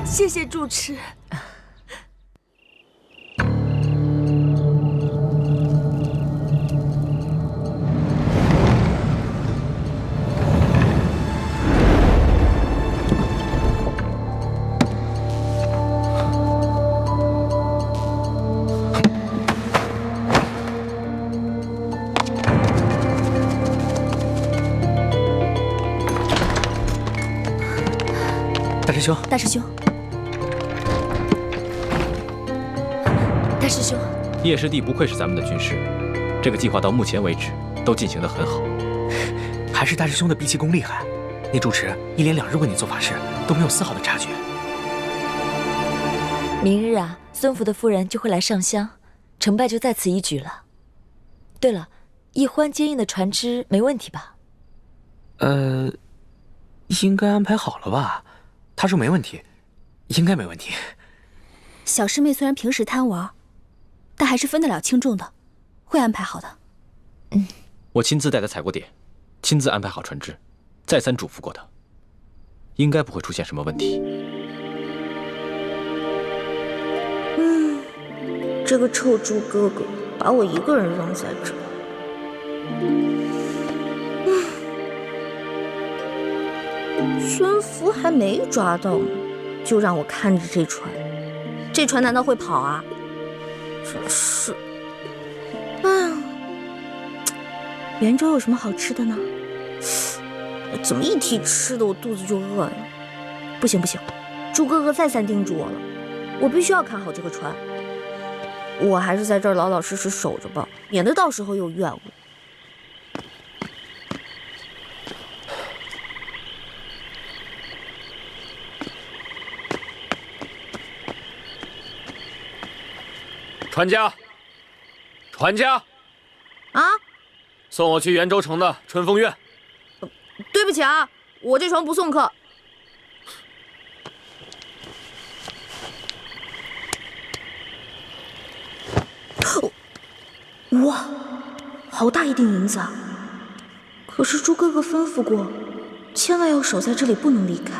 谢谢主持。大师兄，大师兄，大师兄，叶师弟不愧是咱们的军师，这个计划到目前为止都进行得很好。还是大师兄的逼气功厉害，那住持1连2日为你做法事，都没有丝毫的察觉。明日啊，孙福的夫人就会来上香，成败就在此一举了。对了，易欢接应的船只没问题吧？应该安排好了吧？他说没问题，应该没问题。小师妹虽然平时贪玩，但还是分得了轻重的，会安排好的。我亲自带他踩过点，亲自安排好船只，再三嘱咐过他，应该不会出现什么问题。这个臭猪哥哥把我一个人扔在这儿。孙福还没抓到呢，就让我看着这船，这船难道会跑啊？真是，哎呀，袁州有什么好吃的呢？怎么一提吃的我肚子就饿呀？不行不行，猪哥哥再三叮嘱我了，我必须要看好这个船。我还是在这儿老老实实守着吧，免得到时候又怨我。船家，船家，啊！送我去袁州城的春风院。对不起啊，我这船不送客。哇，好大一锭银子啊！可是猪哥哥吩咐过，千万要守在这里，不能离开。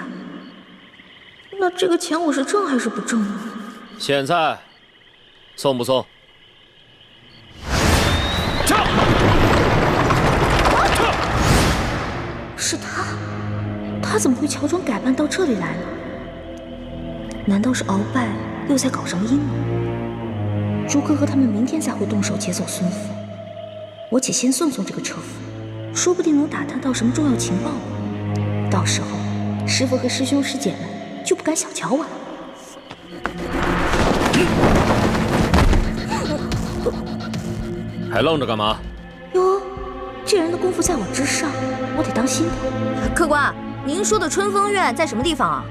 那这个钱我是挣还是不挣呢？现在送不送？是他，他怎么会乔装改扮到这里来呢？难道是鳌拜又在搞什么阴谋？猪哥哥他们明天才会动手劫走孙福，我且先送送这个车夫，说不定能打探到什么重要情报。到时候师傅和师兄师姐们就不敢小瞧我了。还愣着干嘛？哟，这人的功夫在我之上，我得当心点。客官，您说的春风院在什么地方啊？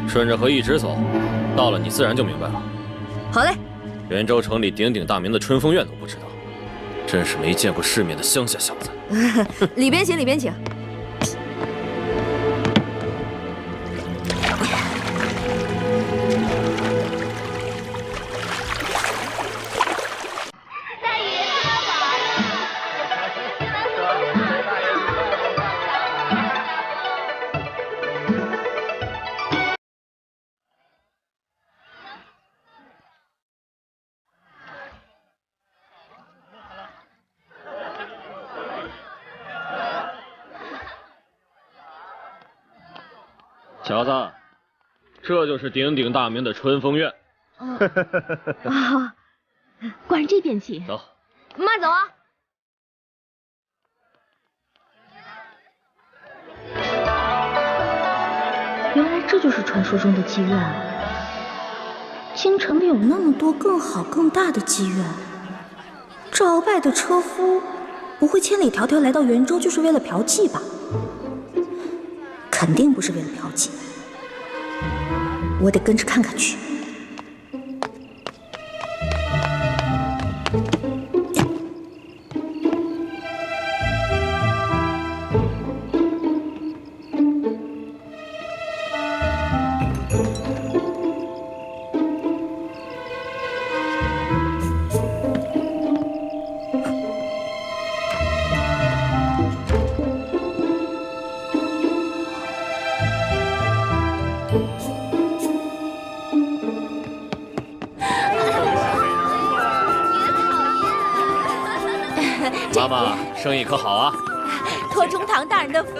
顺着河一直走，到了你自然就明白了。好嘞。袁州城里鼎鼎大名的春风院都不知道，真是没见过世面的乡下小子。里边请，里边请。小子，这就是鼎鼎大名的春风院。啊，管这边请。走，慢走啊！原来这就是传说中的妓院啊！京城里有那么多更好更大的妓院，这鳌拜的车夫不会千里迢迢来到袁州就是为了嫖妓吧？肯定不是为了嫖妓，我得跟着看看去。妈妈，生意可好啊？托中堂大人的福。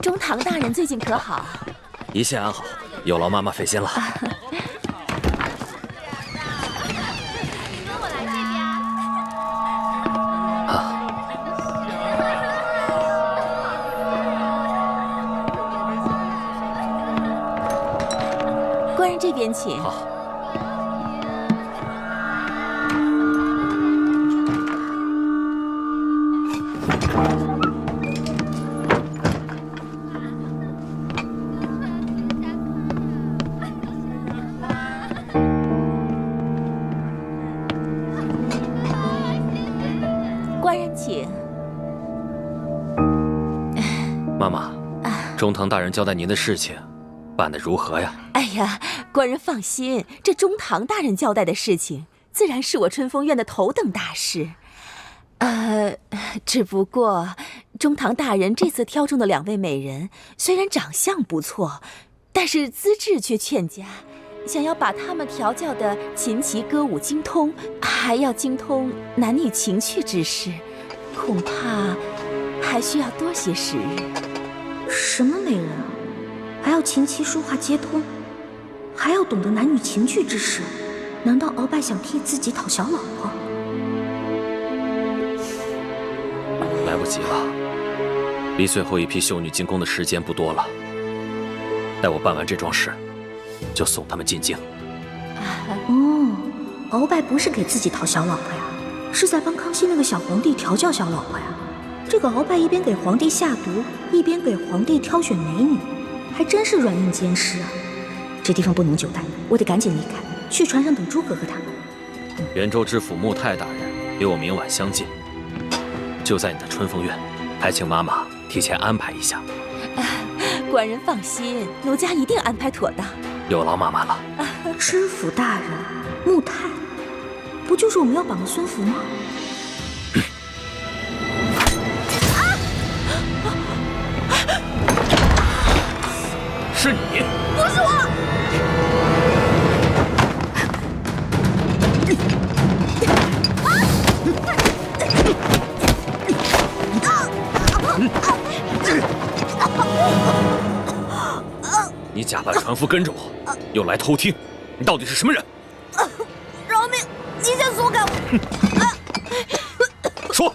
中堂大人最近可好？一切安好，有劳妈妈费心了。官人这边请。好。官人请。妈妈，中堂大人交代您的事情，办得如何呀？哎呀，官人放心，这中堂大人交代的事情，自然是我春风院的头等大事。只不过中堂大人这次挑中的2位美人，虽然长相不错，但是资质却欠佳。想要把她们调教的琴棋歌舞精通，还要精通男女情趣之事，恐怕还需要多些时日。什么美人啊？还要琴棋书画皆通，还要懂得男女情趣之事？难道鳌拜想替自己讨小老婆？来不及了，离最后一批秀女进宫的时间不多了。待我办完这桩事，就送他们进京。哦，鳌拜不是给自己讨小老婆呀，是在帮康熙那个小皇帝调教小老婆呀。这个鳌拜一边给皇帝下毒，一边给皇帝挑选美女，还真是软硬兼施啊。这地方不能久待，我得赶紧离开，去船上等诸葛和他们。元州知府穆泰大人与我明晚相见，就在你的春风院，还请妈妈提前安排一下。官人放心，奴家一定安排妥当。有劳妈妈了。知府大人穆泰，不就是我们要绑的孙福吗？是你？不是我。你假扮船夫跟着我，又来偷听，你到底是什么人？饶命！你先松开我！说。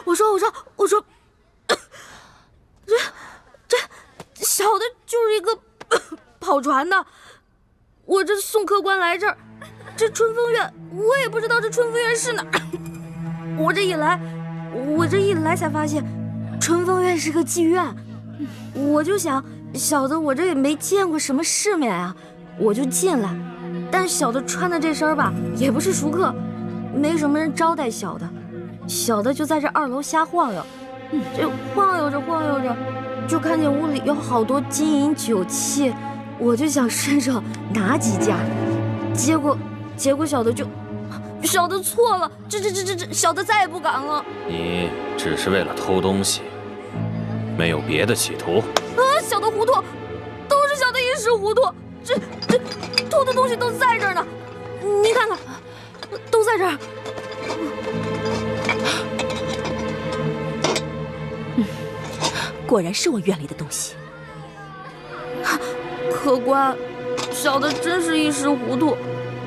我说，这小的就是一个跑船的，我这送客官来这儿，这春风院我也不知道这春风院是哪儿，我这一来才发现，春风院是个妓院，我就想小的我这也没见过什么世面啊，我就进来，但小的穿的这身吧也不是熟客，没什么人招待小的。小的就在这2楼瞎晃悠，这晃悠着，就看见屋里有好多金银酒器，我就想伸手拿几件，结果小的错了，这小的再也不敢了。你只是为了偷东西，没有别的企图？小的糊涂，都是小的一时糊涂，这偷的东西都在这儿呢，你看看，都在这儿。果然是我院里的东西。客官，小的真是一时糊涂，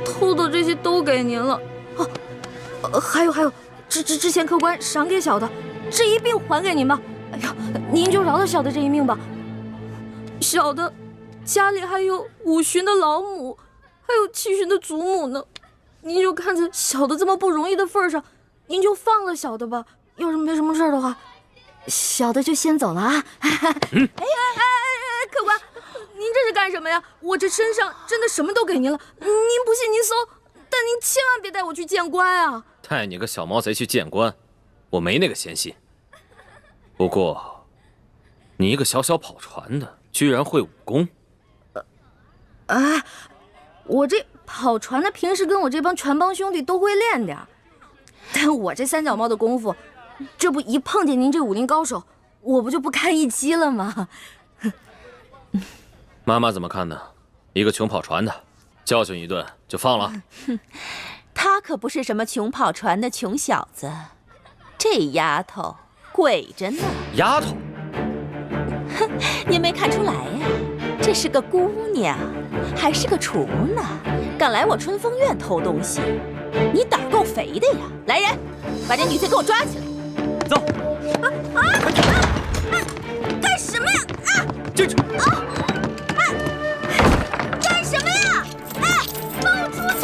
偷的这些都给您了。还有，之前客官赏给小的，这一并还给您吧。哎呀，您就饶了小的这一命吧。小的家里还有5旬的老母，还有7旬的祖母呢。您就看在小的这么不容易的份上，您就放了小的吧。要是没什么事的话，小的就先走了啊。客官，您这是干什么呀？我这身上真的什么都给您了，您不信您搜，但您千万别带我去见官啊！带你个小毛贼去见官，我没那个闲心。不过，你一个小跑船的，居然会武功？我这跑船的平时跟我这帮船帮兄弟都会练点，但我这3脚猫的功夫，这不一碰见您这武林高手，我不就不堪一击了吗？妈妈怎么看呢？一个穷跑船的，教训一顿就放了？他可不是什么穷跑船的穷小子，这丫头鬼着呢。丫头？您没看出来呀？这是个姑娘，还是个厨呢，敢来我春风院偷东西，你胆儿够肥的呀！来人，把这女贼给我抓起来！走。干什么呀？进去。干什么呀？放我出去！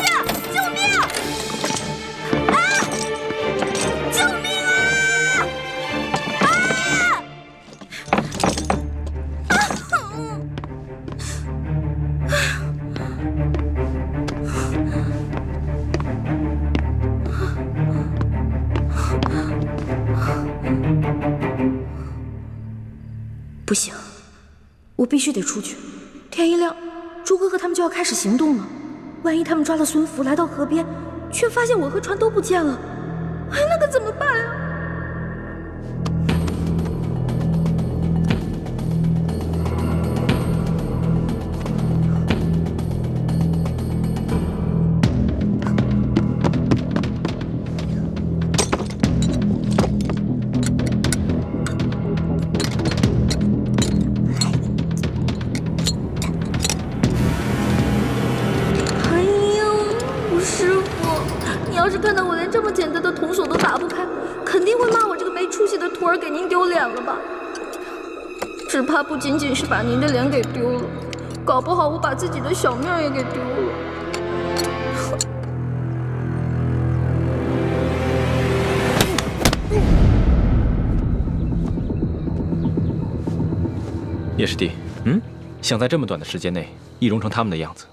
救命！救命啊！不行，我必须得出去。天一亮，朱哥哥他们就要开始行动了。万一他们抓了孙福来到河边，却发现我和船都不见了，那可怎么办呀？看到我连这么简单的铜锁都打不开，肯定会骂我这个没出息的徒儿给您丢脸了吧？只怕不仅仅是把您的脸给丢了，搞不好我把自己的小命也给丢了。叶师弟，想在这么短的时间内易容成他们的样子，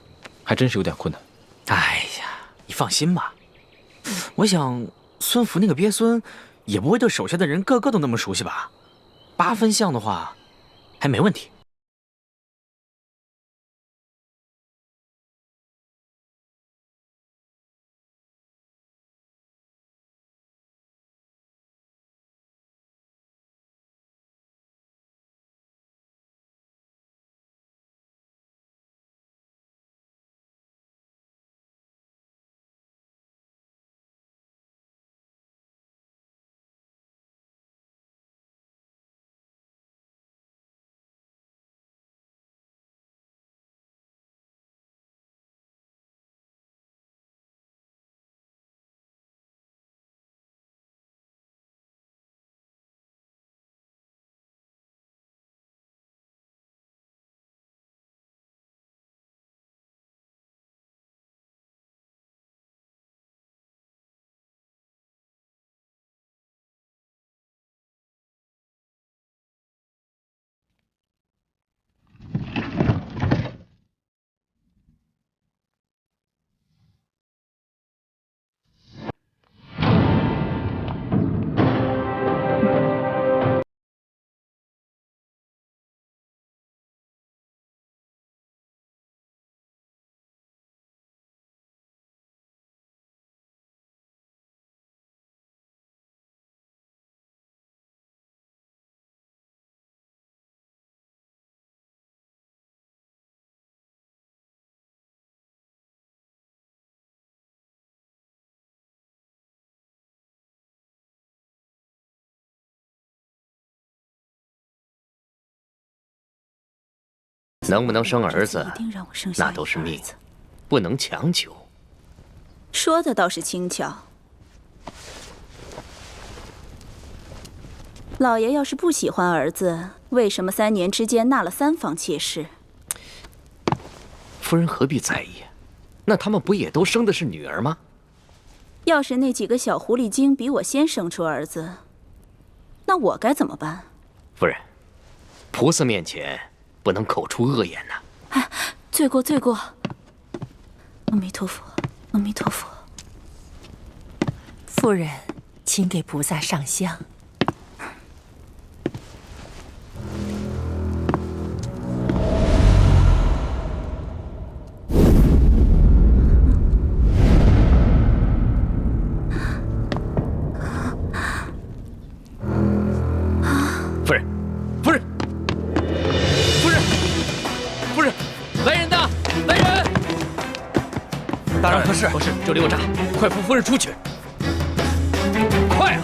还真是有点困难。哎呀，你放心吧。我想，孙福那个鳖孙，也不会对手下的人个个都那么熟悉吧？8分像的话，还没问题。能不能生儿子，那都是命，不能强求。说的倒是轻巧。老爷要是不喜欢儿子，为什么3年之间纳了3房妾室？夫人何必在意？那他们不也都生的是女儿吗？要是那几个小狐狸精比我先生出儿子，那我该怎么办？夫人，菩萨面前不能口出恶言呐。哎，罪过罪过。阿弥陀佛，阿弥陀佛。夫人，请给菩萨上香。夫人，夫人，夫人，夫人，来人呐！来人！大人何事？何事？这里有诈，快扶夫人出去！快啊！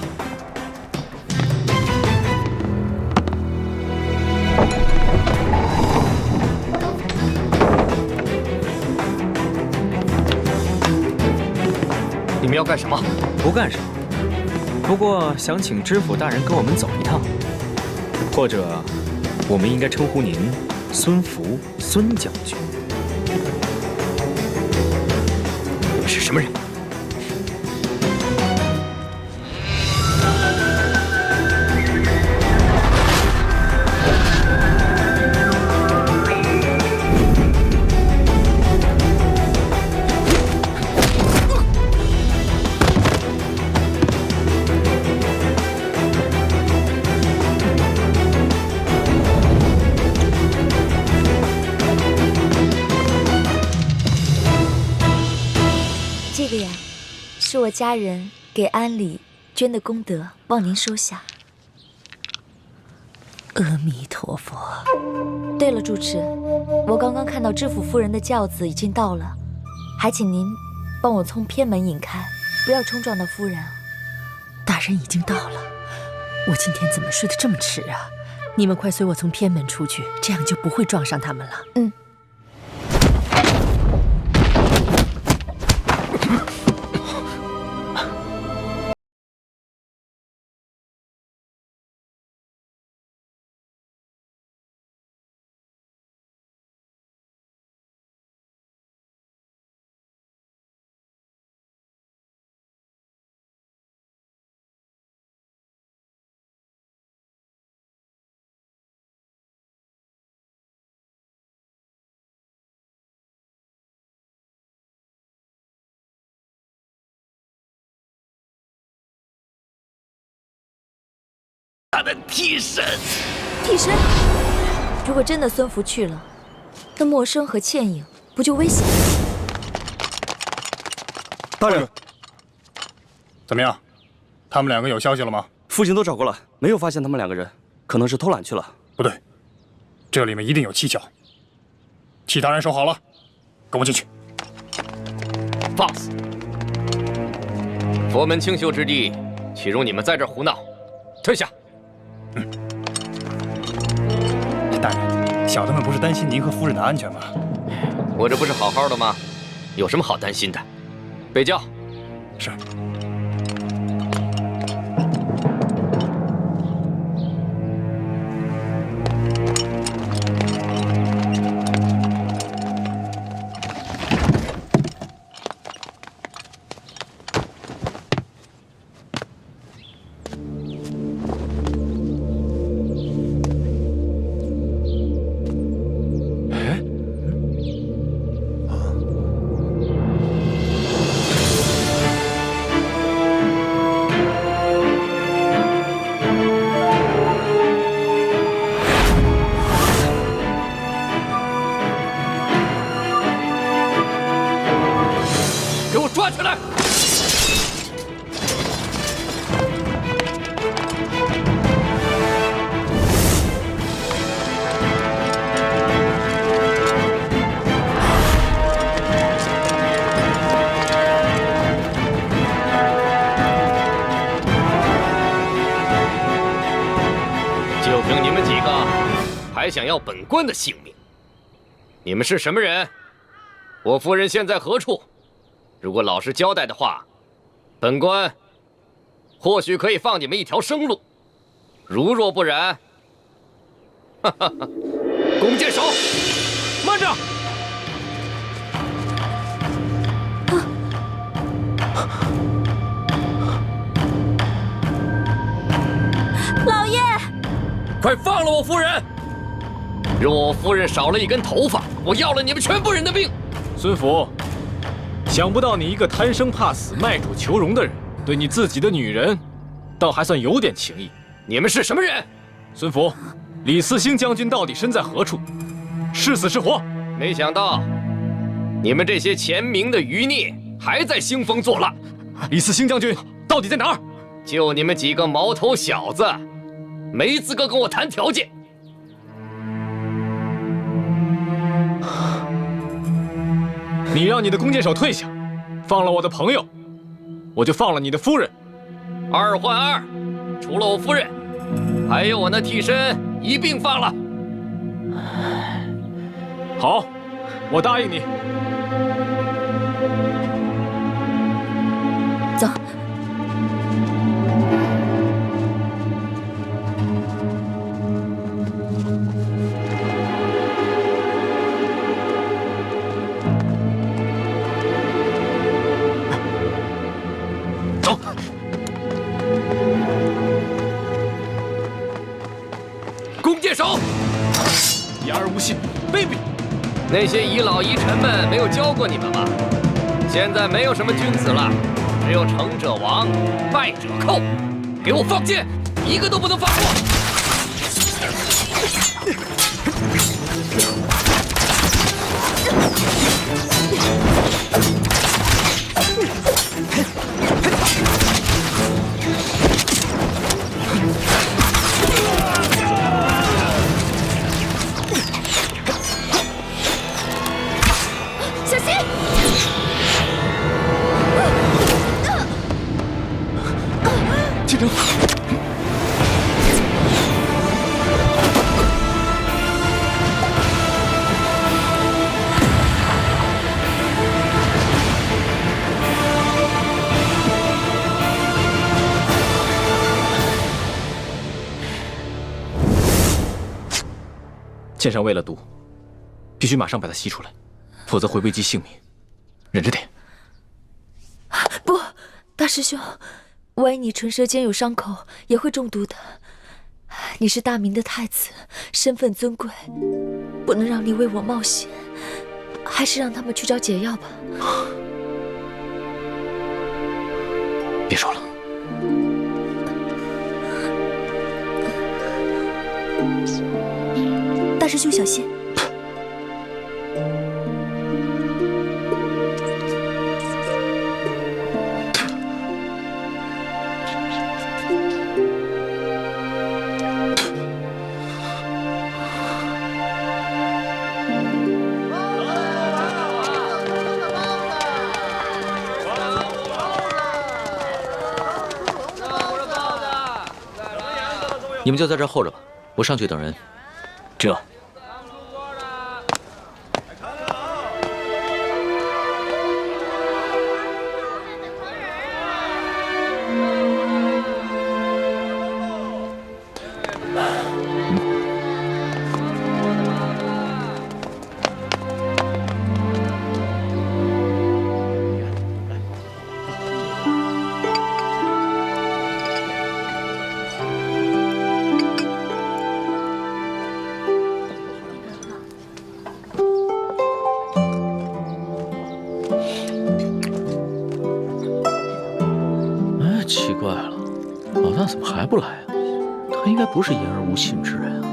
们要干什么？不干什么，不过想请知府大人跟我们走一趟，或者我们应该称呼您孙福孙将军。你们是什么人？这个呀，是我家人给安里捐的功德，望您收下。阿弥陀佛。对了，主持，我刚刚看到知府夫人的轿子已经到了，还请您帮我从偏门引开，不要冲撞到夫人啊。大人已经到了，我今天怎么睡得这么迟啊？你们快随我从偏门出去，这样就不会撞上他们了。嗯。他的替身，替身？如果真的孙福去了，那默笙和倩影不就危险了？大人，怎么样？他们两个有消息了吗？父亲都找过了，没有发现他们两个人，可能是偷懒去了。不对，这里面一定有蹊跷。其他人收好了，跟我进去。放肆！佛门清修之地，岂容你们在这儿胡闹？退下！大人，小的们不是担心您和夫人的安全吗？我这不是好好的吗？有什么好担心的？备轿。是。抓起来！就凭你们几个，还想要本官的性命？你们是什么人？我夫人现在何处？如果老实交代的话，本官或许可以放你们一条生路；如若不然，哈哈哈！弓箭手，慢着！老爷，快放了我夫人！若我夫人少了一根头发，我要了你们全部人的命！孙福。想不到你一个贪生怕死、卖主求荣的人，对你自己的女人，倒还算有点情义。你们是什么人？孙福，李嗣兴将军到底身在何处？是死是活？没想到，你们这些前明的余孽还在兴风作浪。李嗣兴将军到底在哪儿？就你们几个毛头小子，没资格跟我谈条件。你让你的弓箭手退下，放了我的朋友，我就放了你的夫人。2换2，除了我夫人，还有我那替身一并放了。好，我答应你。戒手！言而无信，卑鄙！那些遗老遗臣们没有教过你们吗？现在没有什么君子了，只有成者亡，败者寇。给我放箭，一个都不能放过！小心！进城！剑上喂了毒，必须马上把它吸出来，否则会危及性命。忍着点。不，大师兄，万一你唇舌间有伤口，也会中毒的。你是大明的太子，身份尊贵，不能让你为我冒险。还是让他们去找解药吧。别说了。大师兄小心！你们就在这儿候着吧，我上去等人。这。奇怪了，老大怎么还不来啊？他应该不是言而无信之人啊。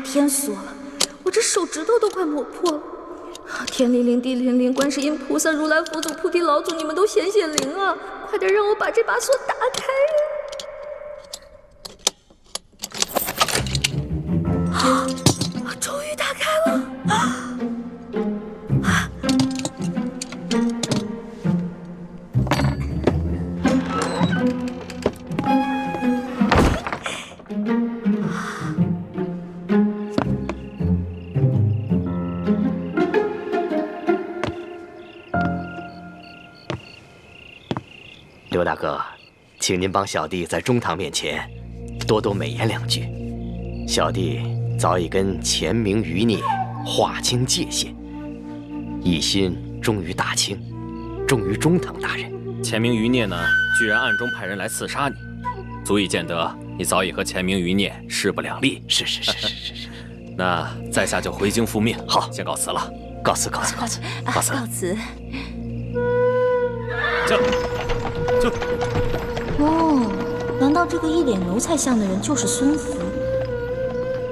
天锁了，我这手指头都快磨破了。天灵灵，地灵灵，观世音菩萨、如来佛祖、菩提老祖，你们都显显灵啊！快点让我把这把锁打开！啊，终于打开了！刘大哥，请您帮小弟在中堂面前多多美言两句。小弟早已跟前明余孽划清界限，一心忠于大清，忠于中堂大人。前明余孽呢，居然暗中派人来刺杀你，足以见得你早已和前明余孽势不两立。是。那在下就回京复命。好，先告辞了。告辞。告辞。告辞。就。哦，难道这个一脸奴才相的人就是孙福？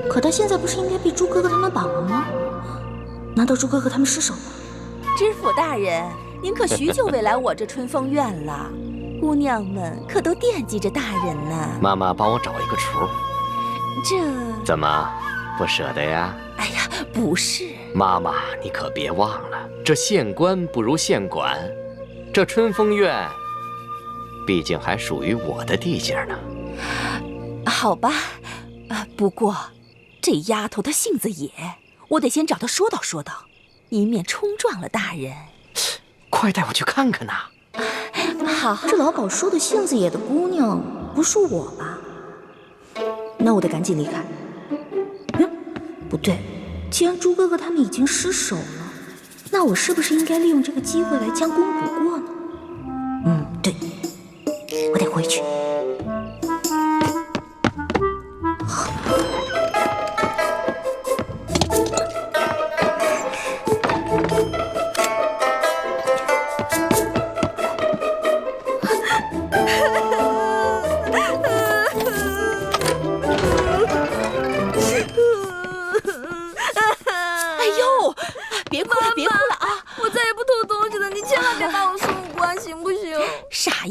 可他现在不是应该被朱哥哥他们绑了吗？难道朱哥哥他们失手了？知府大人，您可许久未来我这春风院了，姑娘们可都惦记着大人呢。妈妈帮我找一个厨。这怎么不舍得呀？哎呀，不是。妈妈，你可别忘了，这县官不如县管，这春风院毕竟还属于我的地界呢。好吧，不过这丫头她性子野，我得先找她说道说道，以免冲撞了大人。快带我去看看呐！好，这老鸨说的性子野的姑娘不是我吧？那我得赶紧离开。不对，既然朱哥哥他们已经失手了，那我是不是应该利用这个机会来将功补过呢？对，我得回去。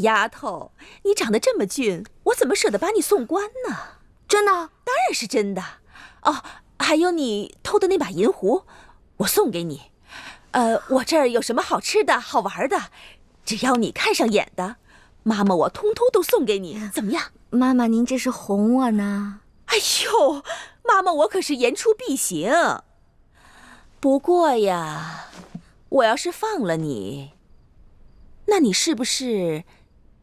丫头，你长得这么俊，我怎么舍得把你送官呢？真的？当然是真的。哦，还有你偷的那把银壶，我送给你。我这儿有什么好吃的好玩的，只要你看上眼的，妈妈我通通都送给你，怎么样？妈妈，您这是哄我呢？哎呦，妈妈我可是言出必行。不过呀，我要是放了你，那你是不是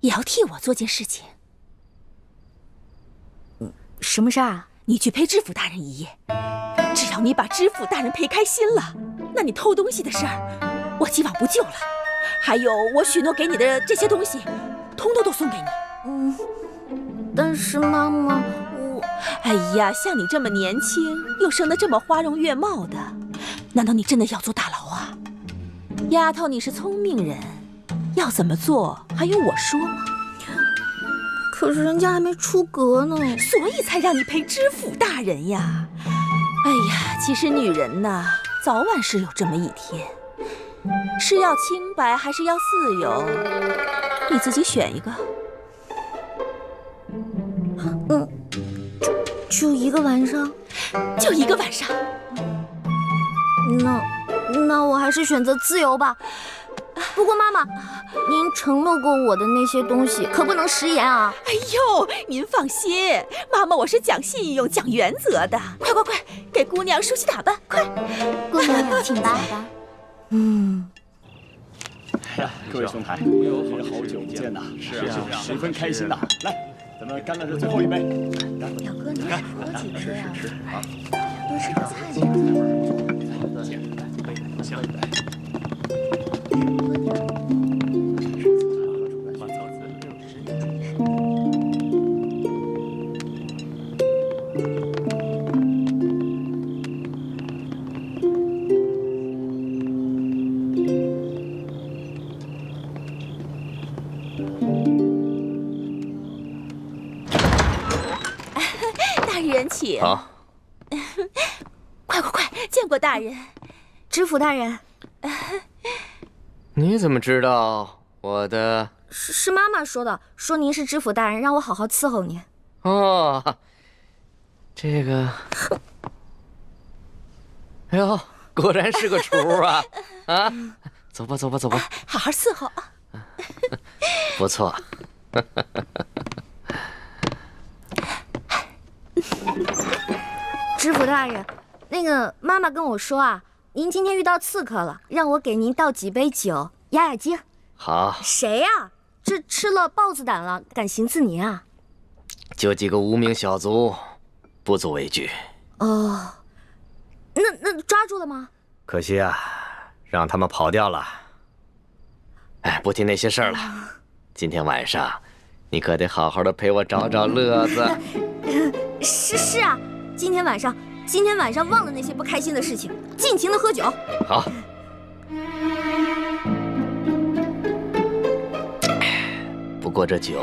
也要替我做件事情？什么事啊？你去陪知府大人一夜，只要你把知府大人陪开心了，那你偷东西的事儿，我既往不咎了。还有我许诺给你的这些东西，通通都送给你。但是妈妈，哎呀，像你这么年轻，又生得这么花容月貌的，难道你真的要坐大牢啊？丫头，你是聪明人，要怎么做还用我说吗？可是人家还没出阁呢，所以才让你陪知府大人呀。哎呀，其实女人呐，早晚是有这么一天，是要清白还是要自由，你自己选一个。就一个晚上，就一个晚上。那我还是选择自由吧。不过妈妈，您承诺过我的那些东西可不能食言啊！哎呦，您放心，妈妈我是讲信用、讲原则的。快，给姑娘梳洗打扮，快！姑娘，请吧。哎呀，各位兄台，好久不见呐，是十分开心呐。来，咱们干了这最后一杯。表哥，你喝几杯啊？都是个菜大人请。好。快，见过大人。知府大人。你怎么知道我的？是妈妈说的，说您是知府大人，让我好好伺候您。哦，这个，哎呦，果然是个厨啊！啊，走吧，好好伺候啊。不错。知府大人，那个妈妈跟我说啊，您今天遇到刺客了，让我给您倒几杯酒压压惊。好。谁呀？这吃了豹子胆了，敢行刺您啊？就几个无名小卒，不足为惧。哦，那抓住了吗？可惜啊，让他们跑掉了。哎，不提那些事儿了。今天晚上，你可得好好的陪我找找乐子。是啊，今天晚上忘了那些不开心的事情，尽情的喝酒。好。不过这酒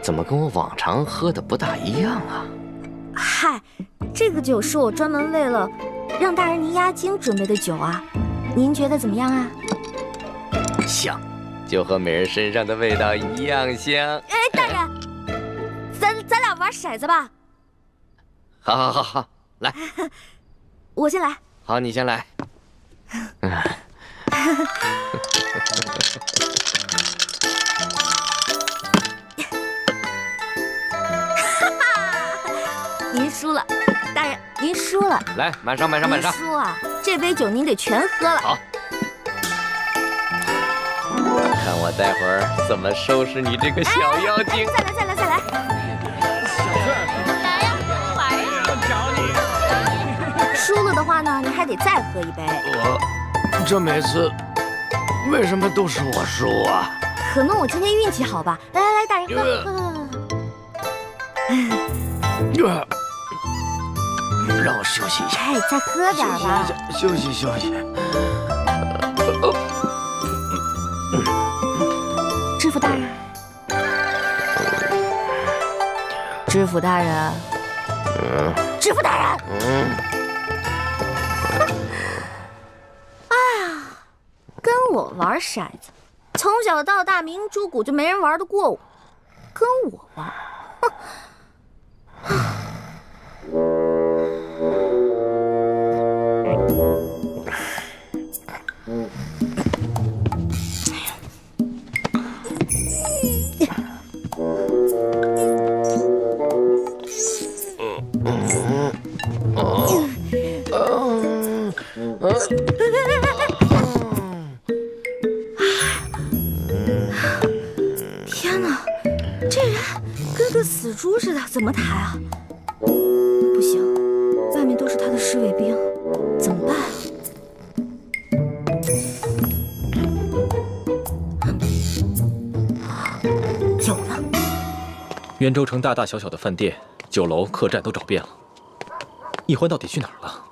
怎么跟我往常喝的不大一样啊？嗨，这个酒是我专门为了让大人您压惊准备的酒啊，您觉得怎么样啊？香，就和美人身上的味道一样香。哎，大人，咱俩玩骰子吧。好，来，我先来。好，你先来。您输了，大人，您输了。来，满上。您输啊！这杯酒您得全喝了。好，看我待会儿怎么收拾你这个小妖精。再来。小顺，来呀，来呀！我找你。输了的话呢，你还得再喝一杯。这每次为什么都是我输啊？可能我今天运气好吧。来，大人喝。让我休息一下。哎，再喝点吧。休息。知府大人，知府大人，知府大人。哎呀，跟我玩骰子，从小到大明珠谷就没人玩得过我，跟我玩，哼。天哪，这人跟个死猪似的，怎么抬啊？不行，外面都是他的侍卫兵，怎么办啊？有了！袁州城大大小小的饭店、酒楼、客栈都找遍了，易欢到底去哪儿了？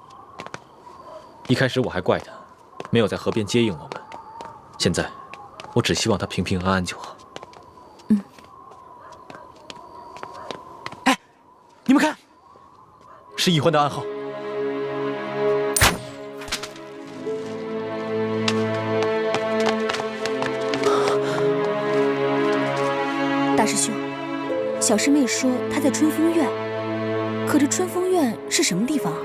一开始我还怪他没有在河边接应我们，现在我只希望他平平安安就好。哎，你们看，是易欢的暗号。大师兄，小师妹说她在春风院，可这春风院是什么地方啊？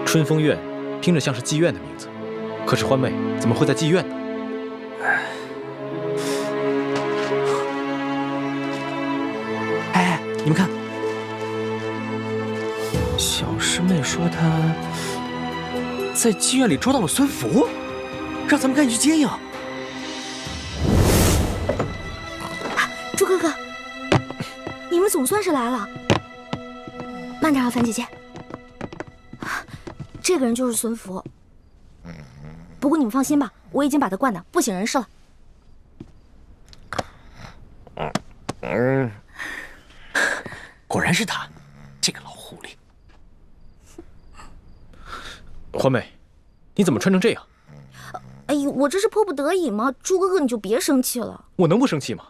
春风院听着像是妓院的名字，可是欢妹怎么会在妓院呢？哎，你们看，小师妹说她在妓院里捉到了孙福，让咱们赶紧去接应。朱哥哥，你们总算是来了。慢点啊，樊姐姐。这个人就是孙福。不过你们放心吧，我已经把他灌得不省人事了。果然是他，这个老狐狸。欢妹，你怎么穿成这样？哎呦，我这是迫不得已嘛。朱哥哥，你就别生气了。我能不生气吗？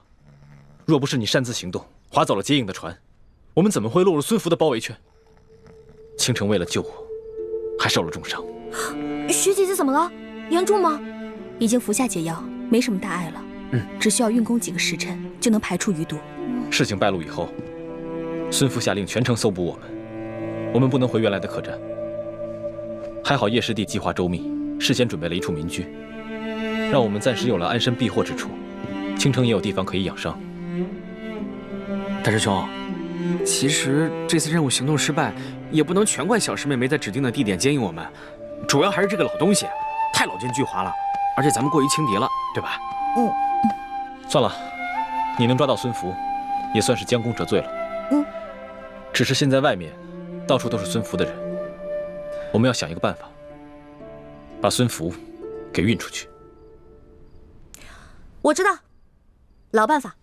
若不是你擅自行动，划走了接应的船，我们怎么会落入孙福的包围圈？倾城为了救我，还受了重伤。徐姐姐怎么了？严重吗？已经服下解药，没什么大碍了。只需要运功几个时辰，就能排出余毒。事情败露以后，孙福下令全城搜捕我们不能回原来的客栈。还好叶师弟计划周密，事先准备了一处民居，让我们暂时有了安身避祸之处。倾城也有地方可以养伤。大师兄，其实这次任务行动失败，也不能全怪小师妹没在指定的地点接应我们，主要还是这个老东西太老奸巨猾了，而且咱们过于轻敌了，对吧？算了，你能抓到孙福，也算是将功折罪了。只是现在外面到处都是孙福的人，我们要想一个办法，把孙福给运出去。我知道，老办法。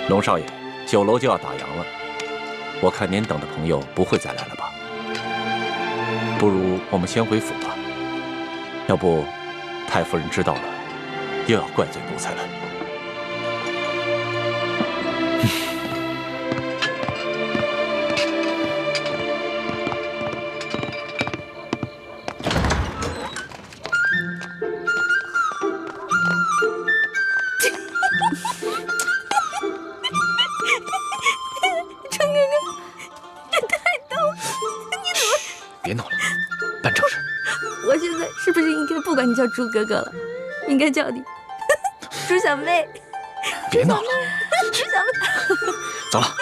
龙少爷，酒楼就要打烊了，我看您等的朋友不会再来了吧？不如我们先回府吧，要不太夫人知道了，又要怪罪奴才了。别闹了，办正事。我现在是不是应该不管你叫猪哥哥了，应该叫你猪小妹？别闹了，猪小妹，走了。